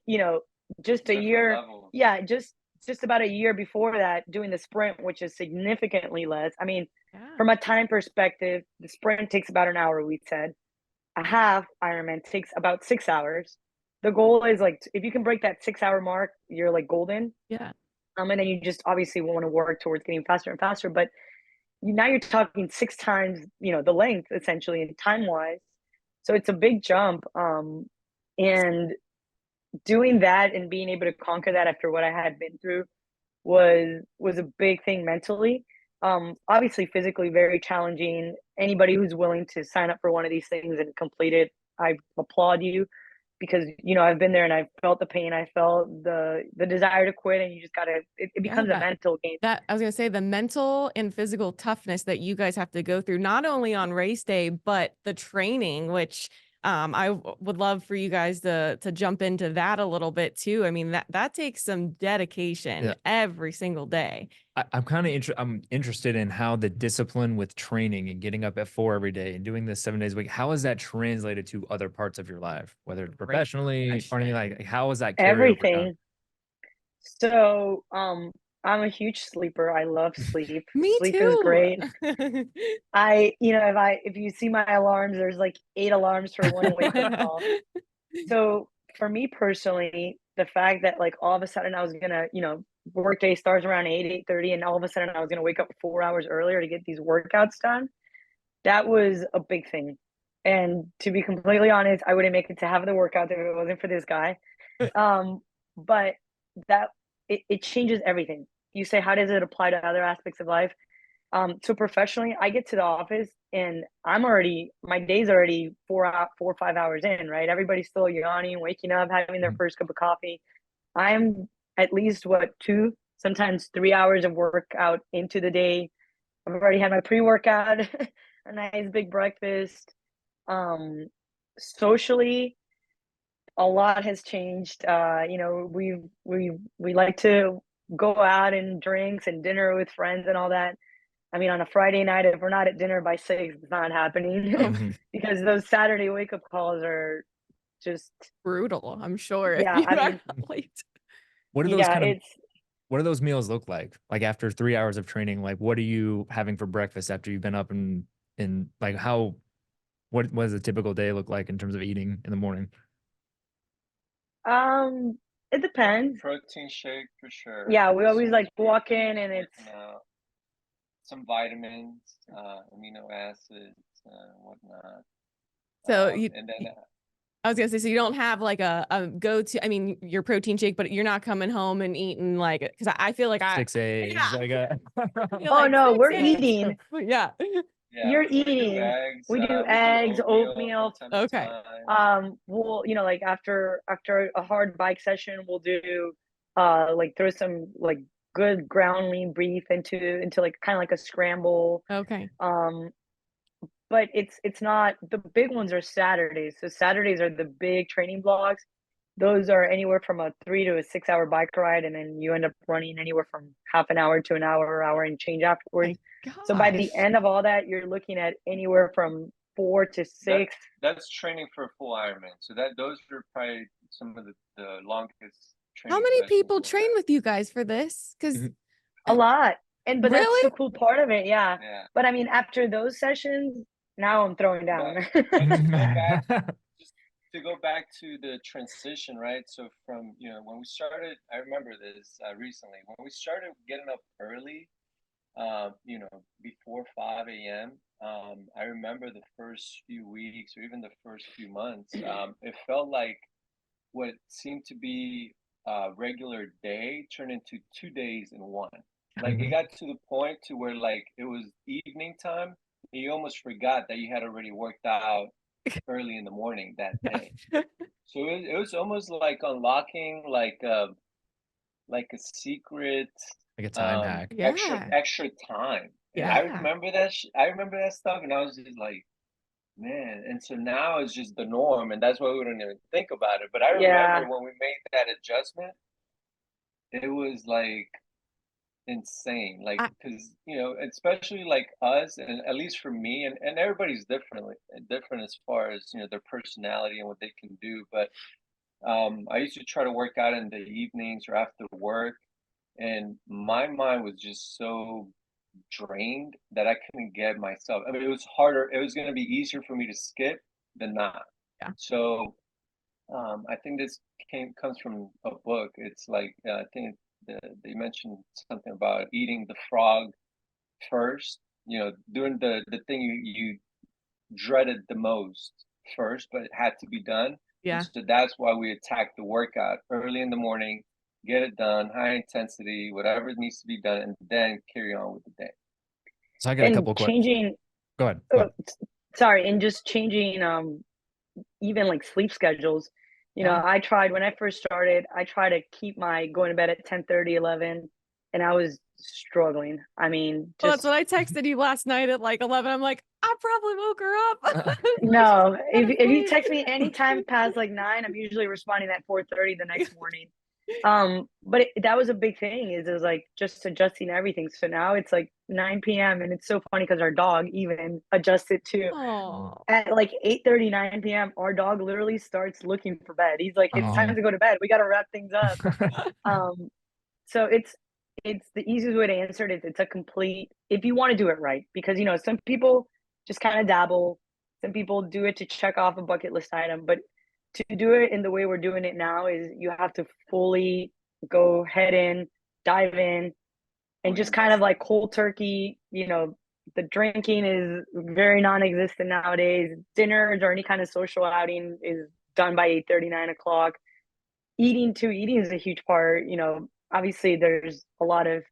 just a year,
levels.
yeah, just about a year before that, doing the sprint, which is significantly less. I mean, from a time perspective, the sprint takes about an hour, we said. A half Ironman takes about 6 hours. The goal is like, if you can break that 6 hour mark, you're like golden.
Yeah.
And then you just obviously want to work towards getting faster and faster. But now you're talking 6 times, the length essentially and time wise. So it's a big jump. And doing that and being able to conquer that after what I had been through was a big thing mentally. Obviously physically very challenging. Anybody who's willing to sign up for one of these things and complete it, I applaud you, because I've been there and I've felt the pain. I felt the desire to quit, and you just gotta it becomes a mental game.
That I was gonna say, the mental and physical toughness that you guys have to go through, not only on race day, but the training, which would love for you guys to jump into that a little bit too. I mean, that takes some dedication every single day.
I'm kind of I'm interested in how the discipline with training and getting up at 4 every day and doing this 7 days a week, how is that translated to other parts of your life, whether professionally or anything, like how is that carry over
everything? So I'm a huge sleeper. I love sleep.
Me
Sleep
too.
is great. If you see my alarms, there's like 8 alarms for one wake up call. So for me personally, the fact that like all of a sudden I was gonna, work day starts around 8:30, and all of a sudden I was gonna wake up 4 hours earlier to get these workouts done, that was a big thing. And to be completely honest, I wouldn't make it to have the workout if it wasn't for this guy. But that it changes everything. You say, how does it apply to other aspects of life? So professionally, I get to the office and my day's already 4 or 5 hours in, right? Everybody's still yawning, waking up, having their first cup of coffee. I'm at least 2, sometimes 3 hours of workout into the day. I've already had my pre-workout, a nice big breakfast. Socially, a lot has changed. We like to go out and drinks and dinner with friends and all that. I mean, on a Friday night, if we're not at dinner by 6, it's not happening because those Saturday wake up calls are just
brutal. I'm sure.
Yeah, I mean,
what are those what do those meals look like? Like after 3 hours of training, like what are you having for breakfast after you've been up and like what does a typical day look like in terms of eating in the morning?
It depends.
Protein shake for sure.
Yeah, we always like walk in and it's
some vitamins, amino acids, whatnot.
So
and then
I was gonna say, so you don't have like a go-to, I mean, your protein shake, but you're not coming home and eating like, because I feel like
6 eggs.
Yeah.
Oh no, we're eating.
Yeah.
You're eating. We do eggs, oatmeal.
Okay.
We'll, like after a hard bike session, we'll do like throw some like good ground lean beef into like kind of like a scramble.
Okay.
But it's not, the big ones are Saturdays. So Saturdays are the big training blocks. Those are anywhere from a 3 to a 6 hour bike ride, and then you end up running anywhere from half an hour to an hour and change afterwards. So by the end of all that, you're looking at anywhere from 4 to 6.
That's training for a full Ironman. So those are probably some of the longest training
How many
sessions
people
we'll
train
have.
with you guys for this? Because
A lot. But that's
Really?
the cool part of it, yeah.
Yeah.
But I mean, after those sessions, now I'm throwing down.
Just to go back to the transition, right? So from, when we started, I remember this recently, when we started getting up early, before 5 a.m., I remember the first few weeks or even the first few months, it felt like what seemed to be a regular day turned into 2 days in one. Like it got to the point to where like it was evening time, and you almost forgot that you had already worked out early in the morning that day. So it was almost like unlocking like a secret
Like a time hack.
Yeah.
extra time. And
Yeah.
I remember that I remember that stuff, and I was just like, man. And so now it's just the norm, and that's why we don't even think about it. But I
Yeah.
remember when we made that adjustment, it was like insane, like because especially like us, and at least for me, and everybody's different as far as their personality and what they can do. But I used to try to work out in the evenings or after work, and my mind was just so drained that I couldn't get myself. I mean, it was harder. It was going to be easier for me to skip than not.
Yeah.
So I think this comes from a book. It's like I think they mentioned something about eating the frog first. Doing the thing you dreaded the most first, but it had to be done.
Yeah.
And so that's why we attack the workout early in the morning, get it done, high intensity, whatever needs to be done, and then carry on with the day.
So I got a couple questions. Go ahead.
Sorry, and just changing even like sleep schedules. I tried when I first started, I tried to keep my going to bed at 10:30, 11, and I was struggling. I mean,
Well, that's what I texted you last night at like 11. I'm like, I probably woke her up.
No, if you text me anytime past like 9, I'm usually responding at 4:30 the next morning. But that was a big thing. It was like just adjusting everything. So now it's like 9 p.m. and it's so funny because our dog even adjusted too.
Oh.
At like 8:30, 9 p.m., our dog literally starts looking for bed. He's like, it's time to go to bed. We got to wrap things up. So it's the easiest way to answer it is it's a complete, if you want to do it right, because some people just kind of dabble, some people do it to check off a bucket list item, but to do it in the way we're doing it now is you have to fully go head in, dive in, and just kind of like cold turkey. The drinking is very non-existent nowadays. Dinners or any kind of social outing is done by 8:30, 9 o'clock. Eating is a huge part. Obviously there's a lot of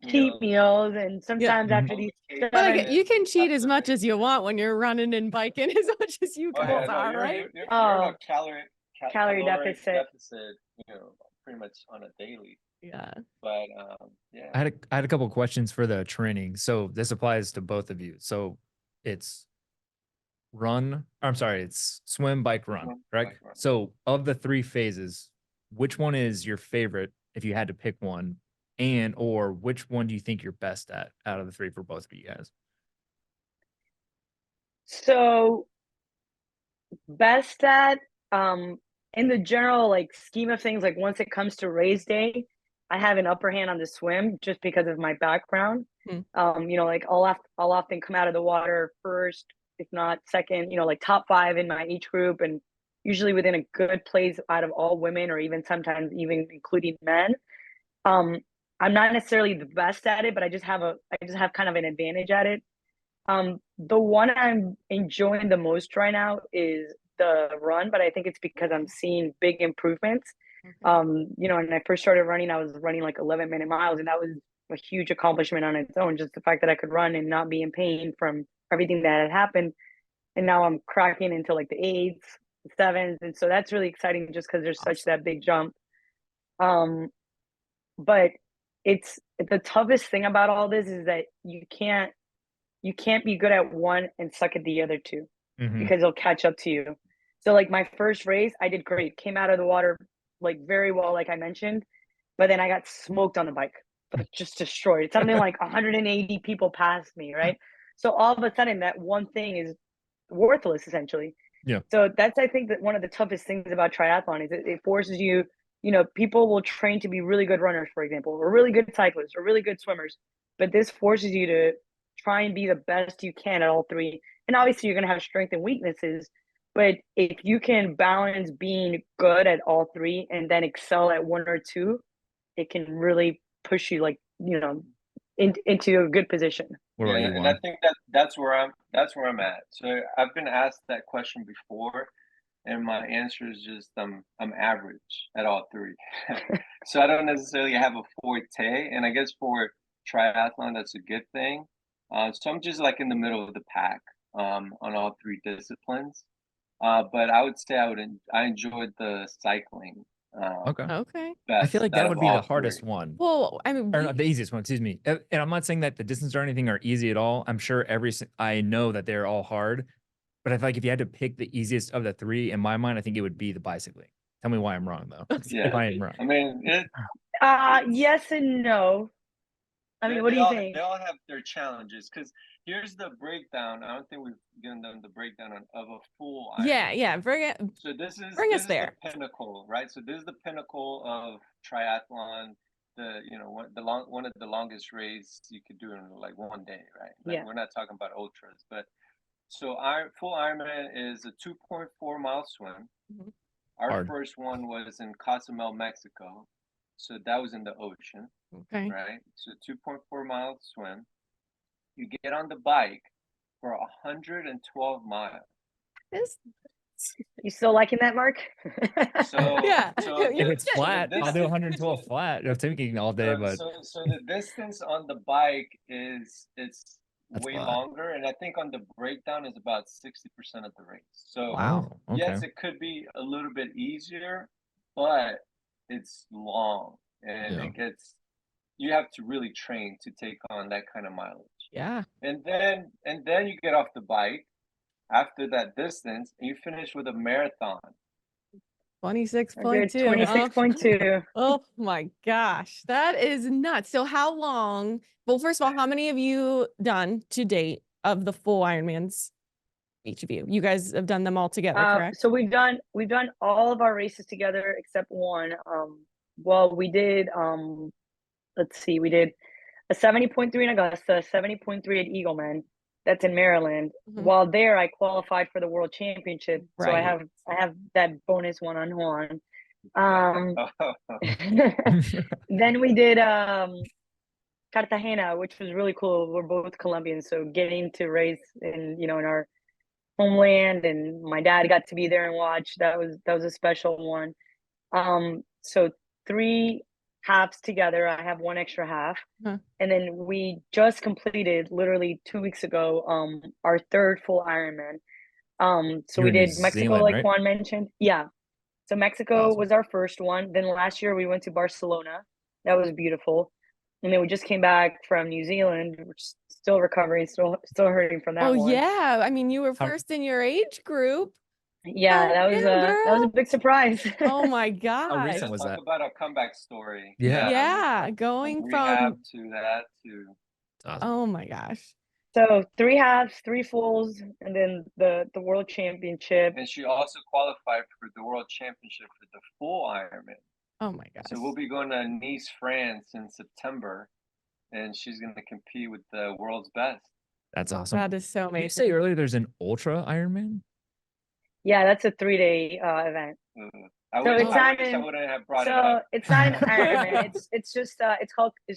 cheat meals, and sometimes after these
But you can cheat as much as you want when you're running and biking as much as you guys are, right?
You're in a calorie
deficit,
pretty much on a daily.
Yeah.
But yeah.
I had a couple of questions for the training. So this applies to both of you. So it's it's swim, bike, run, correct?
Bike, run.
So of the 3 phases, which one is your favorite if you had to pick one? Or which one do you think you're best at out of the 3 for both of you guys?
So best at in the general like scheme of things, like once it comes to race day, I have an upper hand on the swim just because of my background. Like I'll often come out of the water first, if not second, like top 5 in my age group, and usually within a good place out of all women, or even sometimes even including men. I'm not necessarily the best at it, but I just have kind of an advantage at it. The one I'm enjoying the most right now is the run, but I think it's because I'm seeing big improvements. When I first started running, I was running like 11-minute miles, and that was a huge accomplishment on its own. Just the fact that I could run and not be in pain from everything that had happened. And now I'm cracking into like the 8s, the 7s. And so that's really exciting just because there's such that big jump. But it's the toughest thing about all this is that you can't be good at one and suck at the other 2 because they'll catch up to you. So like my first race, I did great, came out of the water like very well, like I mentioned, but then I got smoked on the bike, like just destroyed. It's something like 180 people passed me, right? So all of a sudden that one thing is worthless essentially.
Yeah.
So that's, I think, that one of the toughest things about triathlon is it forces you, people will train to be really good runners, for example, or really good cyclists or really good swimmers, but this forces you to try and be the best you can at all three. And obviously you're going to have strength and weaknesses, but if you can balance being good at all three and then excel at one or two, it can really push you, like, into a good position.
What about you,
and
Juan?
I think that's where I'm at. So I've been asked that question before, and my answer is just I'm average at all three. So I don't necessarily have a forte, and I guess for triathlon that's a good thing. So I'm just like in the middle of the pack on all three disciplines. But I would say I enjoyed the cycling
Okay.
Okay.
I feel
best
like
out
that
of
would be
all
the hardest
three.
one.
Well, I mean,
Or not the easiest one, excuse me. And I'm not saying that the distance or anything are easy at all. I'm sure I know that they're all hard, but I feel like if you had to pick the easiest of the three, in my mind, I think it would be the bicycling. Tell me why I'm wrong, though.
Yeah.
If I am wrong.
I mean,
Yes and no. I mean, what do you think?
They all have their challenges, because here's the breakdown. I don't think we've given them the breakdown of a full Ironman.
yeah, bring
So this is
us there.
the pinnacle, right? So this is the pinnacle of triathlon. One of the longest race you could do in like one day, right? Like,
Yeah.
we're not talking about ultras, but so our full Ironman is a 2.4 mile swim.
Mhm.
Our
Hard.
first one was in Cozumel, Mexico. So that was in the ocean,
Okay.
right? So 2.4 mile swim. You get on the bike for 112 miles.
You still liking that, Mark?
So
Yeah.
so
If
If it's
the
flat, I'll do
distance-
112 flat. It'll take me all day, but
so the distance on the bike it's
That's
way
a lot.
longer, and I think on the breakdown is about 60% of the race. So
Wow.
Oh, okay.
yes, it could be a little bit easier, but it's long, and
Yeah.
you have to really train to take on that kind of mileage.
Yeah.
And then you get off the bike after that distance, and you finish with a marathon.
26.2.
26.2.
Oh my gosh, that is nuts. So how long? Well, first of all, how many have you done to date of the full Ironmans? Each of you. You guys have done them all together, correct?
So we've done all of our races together except one. Well, we did let's see, we did a 70.3 in Augusta, 70.3 at Eagleman. That's in Maryland.
Mhm.
While there, I qualified for the World Championship, so I
Right.
have that bonus one on Juan. Then we did Cartagena, which was really cool. We're both Colombians, so getting to race in in our homeland, and my dad got to be there and watch. That was a special one. So 3 halves together. I have one extra half.
Huh.
And then we just completed literally 2 weeks ago our third full Ironman. So
You
we
were in New
did Mexico,
Zealand,
like
right?
Juan mentioned. Yeah. So Mexico
Awesome.
was our first one. Then last year we went to Barcelona. That was beautiful. And then we just came back from New Zealand, which is still recovering, still hurting from that
Oh
one.
yeah. I mean, you were
How-
first in your age group.
Yeah, that was
Yeah,
a
girl.
big surprise.
Oh my
How
gosh.
recent was
Talk
that?
about a comeback story.
Yeah.
Yeah,
From
going
rehab
from
to that to
Awesome.
oh my gosh.
So 3 halves, 3 fulls, and then the world championship.
and she also qualified for the world championship for the full Ironman.
Oh my gosh.
So we'll be going to Nice, France in September, and she's going to compete with the world's best.
That's awesome.
That is so
Did you
amazing.
say earlier there's an ultra Ironman?
Yeah, that's a 3-day event.
I
So
wish,
it's
I
not
wish I
in-
wouldn't have brought it
So
up.
it's not an Ironman. It's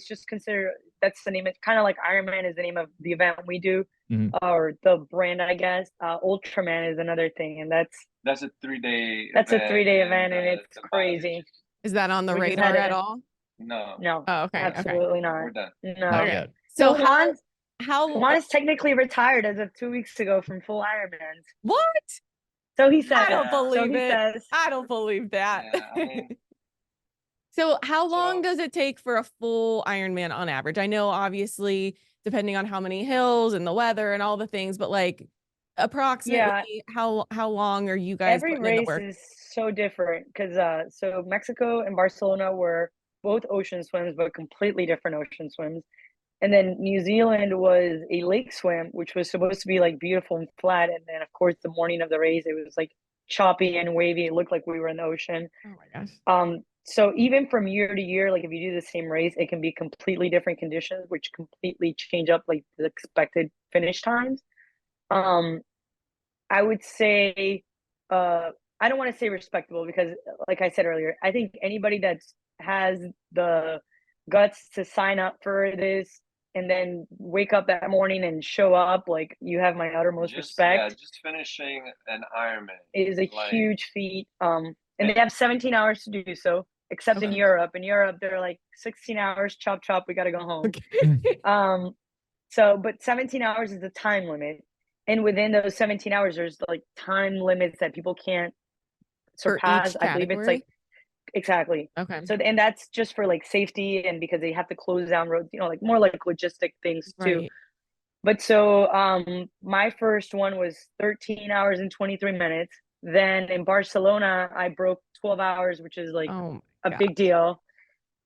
just considered, that's the name. It's kind of like Ironman is the name of the event we do,
Mhm.
or the brand, I guess. Ultraman is another thing, and that's
That's a 3-day.
a 3-day event, and it's crazy.
Is that on the
We just
radar
had
at
a-
all?
No,
No,
Oh, okay.
absolutely not.
we're done.
No.
Not
Okay.
yet.
So
So
how
Juan is technically retired as of 2 weeks ago from full Ironmans.
what?
So he says.
I don't
Yeah.
believe
So he
it.
says.
I don't believe that.
Yeah, I mean,
So how long
So-
does it take for a full Ironman on average? I know obviously depending on how many hills and the weather and all the things, but like approximately how long are you guys
Every
putting in the
race
work?
is so different because so Mexico and Barcelona were both ocean swims, but completely different ocean swims. And then New Zealand was a lake swim, which was supposed to be like beautiful and flat. And then of course the morning of the race, it was like choppy and wavy. It looked like we were in the ocean.
Oh my gosh.
So even from year to year, like if you do the same race, it can be completely different conditions, which completely change up like the expected finish times. Um, I would say, I don't want to say respectable because, like I said earlier, I think anybody that has the guts to sign up for this and then wake up that morning and show up, like you have my uttermost respect.
Just finishing an Ironman
Is a
like,
huge feat. And they have 17 hours to do so, except in
Okay.
Europe. In Europe, they're like 16 hours, chop chop, we got to go home.
Okay.
So, but 17 hours is the time limit. And within those 17 hours, there's like time limits that people can't
For
surpass.
each
I believe it's like,
category?
exactly.
Okay.
So, and that's just for like safety and because they have to close down roads, you know, like more like logistic things too.
Right.
But so, my first one was 13 hours and 23 minutes. Then in Barcelona, I broke 12 hours, which is like
Oh
a
my
big
gosh.
deal.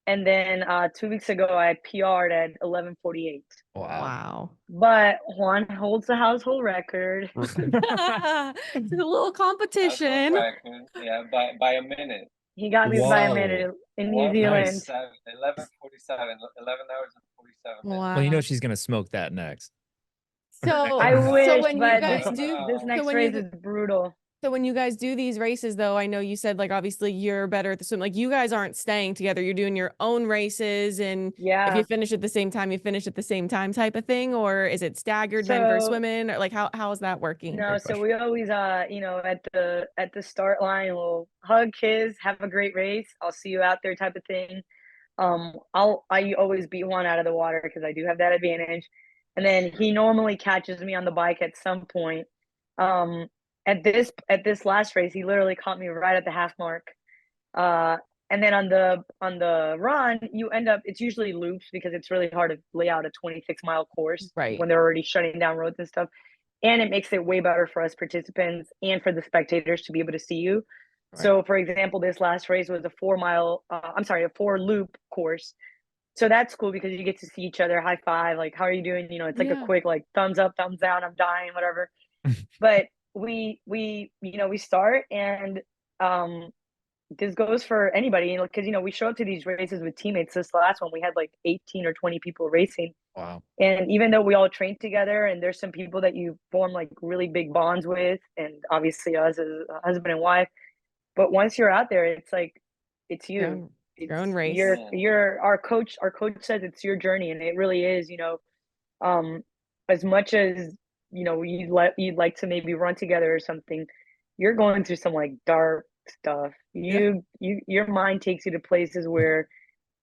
And then 2 weeks ago, I PR'd at 11:48.
Wow.
Wow.
But Juan holds the household record.
It's a little
household
competition.
record. Yeah, by a minute.
He got me by a
Whoa.
minute in New Zealand.
11:47, 11 hours and 47 minutes.
Wow.
Well, you know she's gonna smoke that next.
So
I
so
wish,
when you
but
guys
this,
do
this
so
next
when
race
you
is brutal.
so when you guys do these races though, I know you said like obviously you're better at the swim. Like you guys aren't staying together. You're doing your own races and if
Yeah.
you finish at the same time, you finish at the same time type of thing, or is it staggered men versus
So
women? Or like how is that working?
no,
Great
so
question.
we always you know, at the start line, we'll hug, kiss, have a great race. I'll see you out there type of thing. I always beat Juan out of the water because I do have that advantage. And then he normally catches me on the bike at some point. Um, at this last race, he literally caught me right at the half mark. Uh, and then on the run, you end up it's usually loops because it's really hard to lay out a 26-mile course
Right.
when they're already shutting down roads and stuff. And it makes it way better for us participants and for the spectators to be able to see you.
Right.
So, for example, this last race was a 4-mile, a 4-loop course. So that's cool because you get to see each other, high five, like, how are you doing? You know, it's like a
Yeah.
quick, like, thumbs up, thumbs down, I'm dying, whatever. But you know, we start and this goes for anybody, you know, because, you know, we show up to these races with teammates. This last one, we had like 18 or 20 people racing.
Wow.
And even though we all train together and there's some people that you form like really big bonds with, and obviously us as a husband and wife, but once you're out there, it's like it's you.
Your own
It's
race.
you're our coach. Our coach says it's your journey, and it really is. You know, as much as you know you'd like to maybe run together or something, you're going through some like dark stuff. Your mind takes you to places where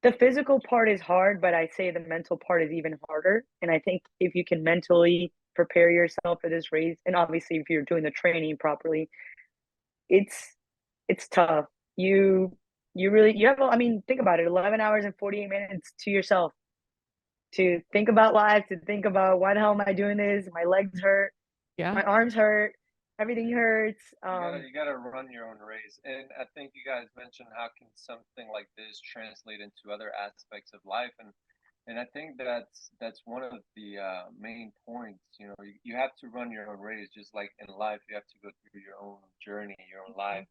the physical part is hard, but I say the mental part is even harder. And I think if you can mentally prepare yourself for this race, and obviously if you're doing the training properly, it's it's tough. You really you have I mean, think about it, 11 hours and 48 minutes to yourself to think about life, to think about why the hell am I doing this? My legs hurt,
Yeah.
my arms hurt, everything hurts.
You gotta run your own race, and I think you guys mentioned how can something like this translate into other aspects of life, and I think that's one of the main points. You know, you have to run your own race, just like in life, you have to go through your own journey, your own life.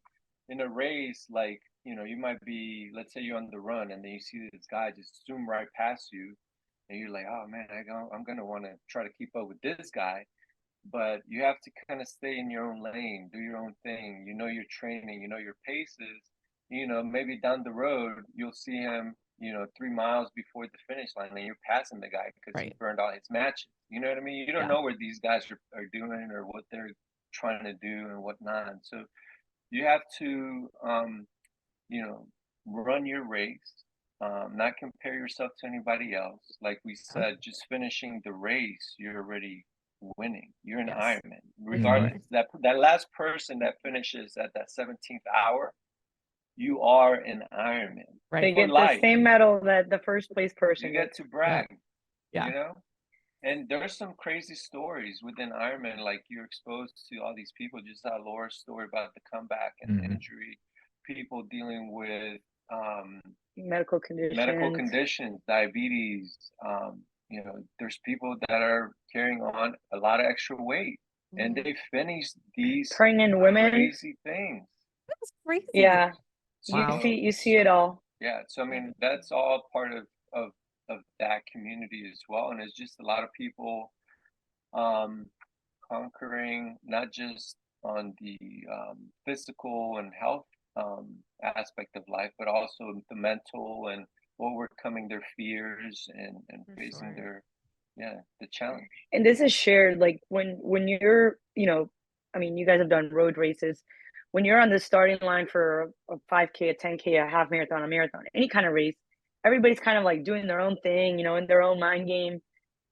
In a race, like you know, you might be, let's say you're on the run, and then you see this guy just zoom right past you, and you're like, oh man, I'm gonna want to try to keep up with this guy, but you have to kind of stay in your own lane, do your own thing. You know your training, you know your paces. You know, maybe down the road you'll see him, you know, 3 miles before the finish line, and you're passing the guy because he
Right.
burned all his matches. You know what I mean? You don't
Yeah.
know where these guys are doing or what they're trying to do and whatnot. So you have to, you know, run your race, not compare yourself to anybody else. Like we said, just finishing the race, you're already winning. You're an
Yes.
Ironman,
For
regardless.
sure.
That last person that finishes at that 17th hour, you are an Ironman
They
Right.
for
get the
life.
same medal that the first place person
You get
gets.
to brag,
Yeah.
you know. And there's some crazy stories within Ironman, like you're exposed to all these people. Just that Laura's story about the comeback and the injury, people dealing with
Medical
medical
conditions.
conditions, diabetes, you know, there's people that are carrying on a lot of extra weight, and
Mhm.
they finish these
Pregnant women.
crazy things.
That's crazy.
Yeah.
So,
You see it all.
yeah. So I mean, that's all part of of that community as well, and it's just a lot of people um, conquering not just on the physical and health aspect of life, but also the mental and overcoming their fears and
For
facing
sure.
the challenge.
And this is shared, like when you're, you know, I mean, you guys have done road races. When you're on the starting line for a 5K, a 10K, a half marathon, a marathon, any kind of race, everybody's kind of like doing their own thing, you know, in their own mind game.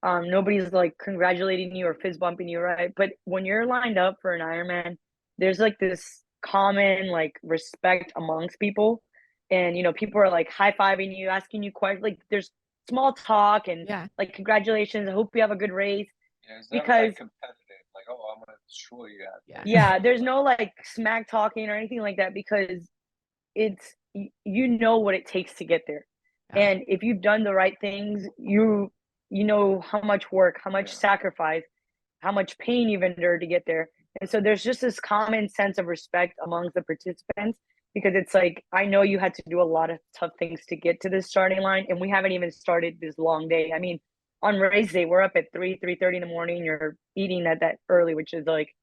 Nobody's like congratulating you or fist bumping you, right? But when you're lined up for an Ironman, there's like this common like respect amongst people, and you know, people are like high fiving you, asking you questions. Like there's small talk and
Yeah.
like congratulations. I hope you have a good race.
Yeah, it's never
Because
like competitive, like, oh, I'm gonna destroy you out
Yeah.
there.
yeah, there's no like smack talking or anything like that because it's you know what it takes to get there.
Yeah.
And if you've done the right things, you know how much work, how much
Yeah.
sacrifice, how much pain you've endured to get there. And so there's just this common sense of respect amongst the participants because it's like I know you had to do a lot of tough things to get to this starting line, and we haven't even started this long day. I mean, on race day, we're up at 3:30 in the morning. You're eating at that early, which is like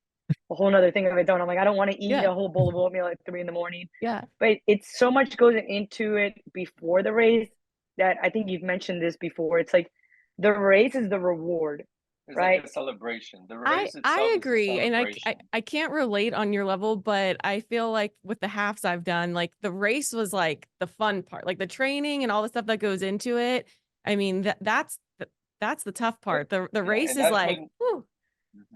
a whole nother thing of its own. I'm like, I don't want to eat
Yeah.
a whole bowl of oatmeal at 3 in the morning.
Yeah.
But it's so much goes into it before the race that I think you've mentioned this before. It's like the race is the reward,
It's
right?
like a celebration. The
I
race itself is a
agree, and
celebration.
I can't relate on your level, but I feel like with the halves I've done, like the race was like the fun part, like the training and all the stuff that goes into it. I mean that's the tough part. The
Yeah,
race
and
is
that's
like,
when
whew,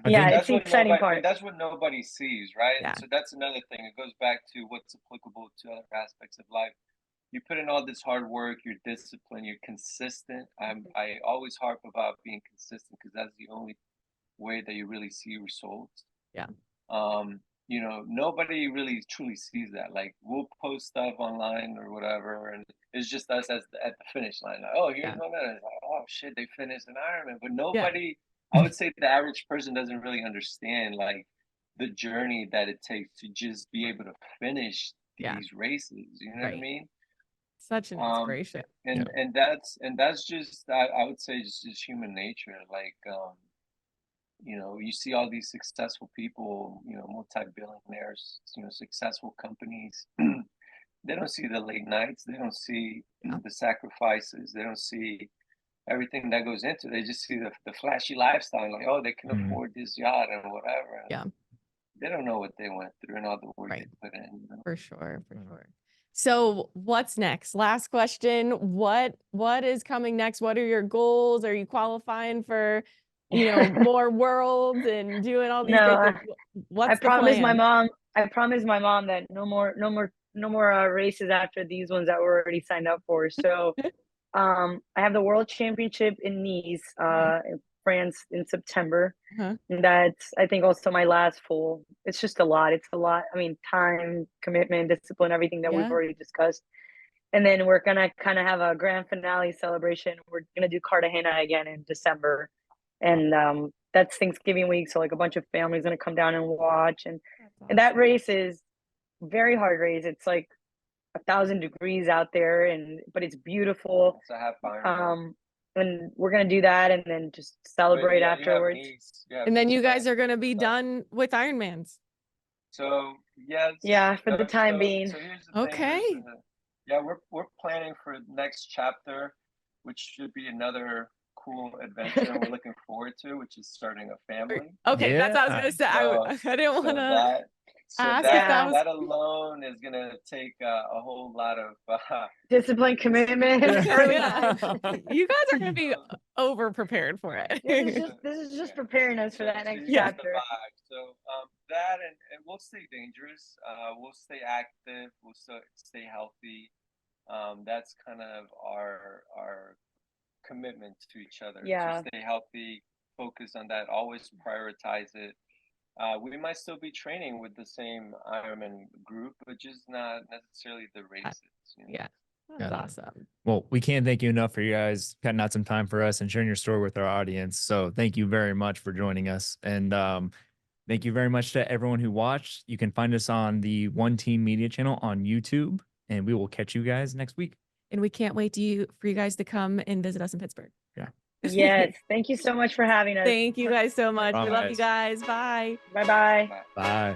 I
Yeah,
think
it's the exciting part.
that's what nobody sees, right?
yeah,
So that's another thing. It goes back to what's applicable to other aspects of life. You put in all this hard work, you're disciplined, you're consistent. I always harp about being consistent because that's the only way that you really see results.
yeah,
You know, nobody really truly sees that. Like we'll post stuff online or whatever, and it's just us as at the finish line. Like, oh, here's
yeah,
my man. It's like, oh shit, they finished an Ironman. But
yeah,
nobody, I would say the average person doesn't really understand like the journey that it takes to just be able to finish
yeah,
these races. You know what I
right.
mean?
Such an
Um,
inspiration.
yeah.
and that's just I would say just human nature. Like you know, you see all these successful people, you know, multi-billionaires, you know, successful companies. They don't see the late nights. They don't see
Yeah,
the sacrifices. They don't see everything that goes into it. They just see the flashy lifestyle, like, oh, they can
Mhm.
afford this yacht and whatever.
yeah,
They don't know what they went through and all the work they
right.
put in. You know?
For sure, for
Mhm.
sure. So what's next? Last question. What is coming next? What are your goals? Are you qualifying for, more worlds and doing all these great
No,
things?
I
What's the
promised my
plan?
mom. I promised my mom that no more races after these ones that we're already signed up for. So I have the World Championship in Nice,
Okay.
in France in September.
Uh-huh.
And that's, I think, also my last full. It's just a lot. It's a lot. I mean, time, commitment, discipline, everything that we've
Yeah.
already discussed. And then we're gonna kind of have a grand finale celebration. We're gonna do Cartagena again in December, and that's Thanksgiving week. So like a bunch of families gonna come down and watch,
That's
and that
awesome.
race is very hard race. It's like 1,000 degrees out there, and but it's beautiful.
It's a half Ironman.
Um, and we're gonna do that, and then just
But
celebrate
yeah, you have
afterwards.
Nice, you have
And then you guys
France
are going to
and
be
stuff.
done with Ironmans.
So yes,
Yeah, for the
so
time
so
being.
so here's the thing.
Okay.
Yeah, we're planning for the next chapter, which should be another cool adventure we're looking forward to, which is starting a family.
Okay, that's what I was
Yeah.
going to say.
So
I didn't want
so
to
that so
ask if
that
that
Yeah,
was
that alone is gonna take a whole lot of
discipline, commitment, early
yeah.
nights.
You guys are going to be
um,
over prepared for it.
This is just
yeah.
preparing us for
So,
that
so
next
you get the
chapter.
vibe. So that and we'll stay dangerous. We'll stay active. We'll stay healthy. That's kind of our commitment to each other to
Yeah,
stay healthy, focus on that, always prioritize it. We might still be training with the same Ironman group, but just not necessarily the races. You know?
Yeah. That's
Yeah.
awesome.
Well, we can't thank you enough for you guys cutting out some time for us and sharing your story with our audience. So thank you very much for joining us. And thank you very much to everyone who watched. You can find us on the One Team Media channel on YouTube, and we will catch you guys next week.
And we can't wait for you guys to come and visit us in Pittsburgh.
Yeah.
Yes. Thank you so much for having us.
Thank you guys so much. We love you
Promise.
guys. Bye.
Bye-bye.
Bye.